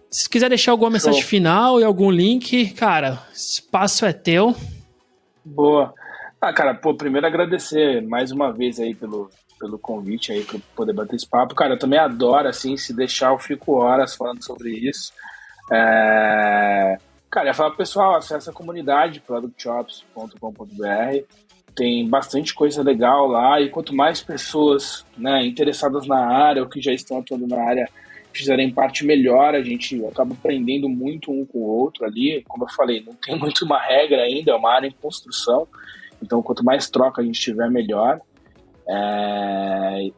Se quiser deixar alguma mensagem final e algum link, cara, espaço é teu. Boa. Cara, primeiro agradecer mais uma vez aí pelo convite aí para poder bater esse papo. Cara, eu também adoro, assim, se deixar eu fico horas falando sobre isso. Cara, eu falo pro pessoal, acessa a comunidade productshops.com.br, tem bastante coisa legal lá, e quanto mais pessoas, né, interessadas na área ou que já estão atuando na área fizerem parte, melhor, a gente acaba aprendendo muito um com o outro ali. Como eu falei, não tem muito uma regra ainda, é uma área em construção, então quanto mais troca a gente tiver, melhor.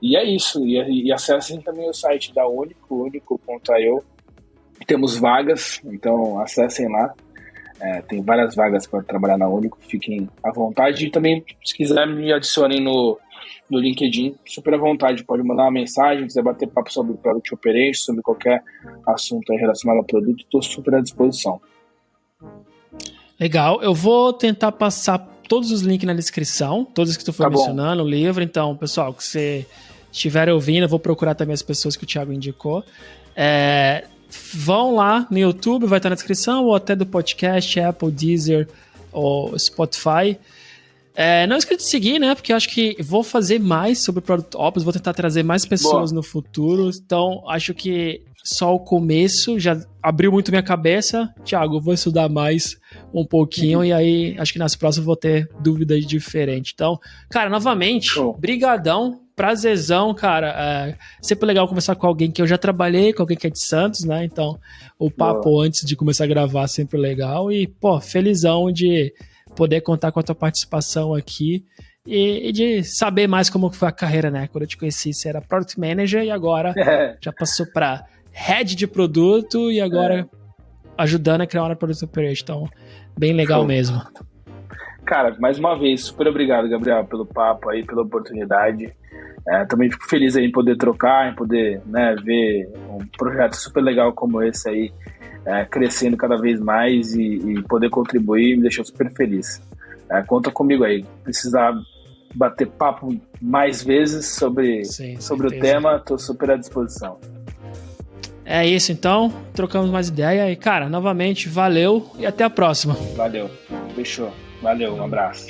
E é isso, e acessem também o site da Único, único.io. Temos vagas, então acessem lá. Tem várias vagas para trabalhar na Único, fiquem à vontade. E também, se quiser, me adicionem no LinkedIn, super à vontade. Pode mandar uma mensagem, quiser bater papo sobre o Product Operation, sobre qualquer assunto relacionado ao produto, estou super à disposição. Legal, eu vou tentar passar todos os links na descrição, todos que tu foi mencionando, o livro. Então, pessoal, que você estiver ouvindo, eu vou procurar também as pessoas que o Thiago indicou. Vão lá no YouTube, vai estar na descrição, ou até do podcast, Apple, Deezer ou Spotify. Não esqueça de seguir, né? Porque eu acho que vou fazer mais sobre Product Ops, vou tentar trazer mais pessoas no futuro. Então, acho que só o começo já abriu muito minha cabeça. Thiago, eu vou estudar mais um pouquinho e aí acho que nas próximas vou ter dúvidas diferentes. Então, cara, novamente, brigadão, prazerzão, cara. Sempre legal conversar com alguém que eu já trabalhei, com alguém que é de Santos, né? Então, o papo antes de começar a gravar sempre legal. E, felizão de poder contar com a tua participação aqui e de saber mais como foi a carreira, né? Quando eu te conheci, você era Product Manager e agora já passou para Head de Produto e agora ajudando a criar uma Product Operation. Então, bem legal mesmo. Cara, mais uma vez, super obrigado, Gabriel, pelo papo aí, pela oportunidade. Também fico feliz aí em poder trocar, em poder, né, ver um projeto super legal como esse aí, crescendo cada vez mais e poder contribuir, me deixou super feliz. Conta comigo aí. Precisar bater papo mais vezes sobre o tema, estou super à disposição. É isso, então. Trocamos mais ideia. E, cara, novamente, valeu e até a próxima. Valeu. Fechou. Valeu, um abraço.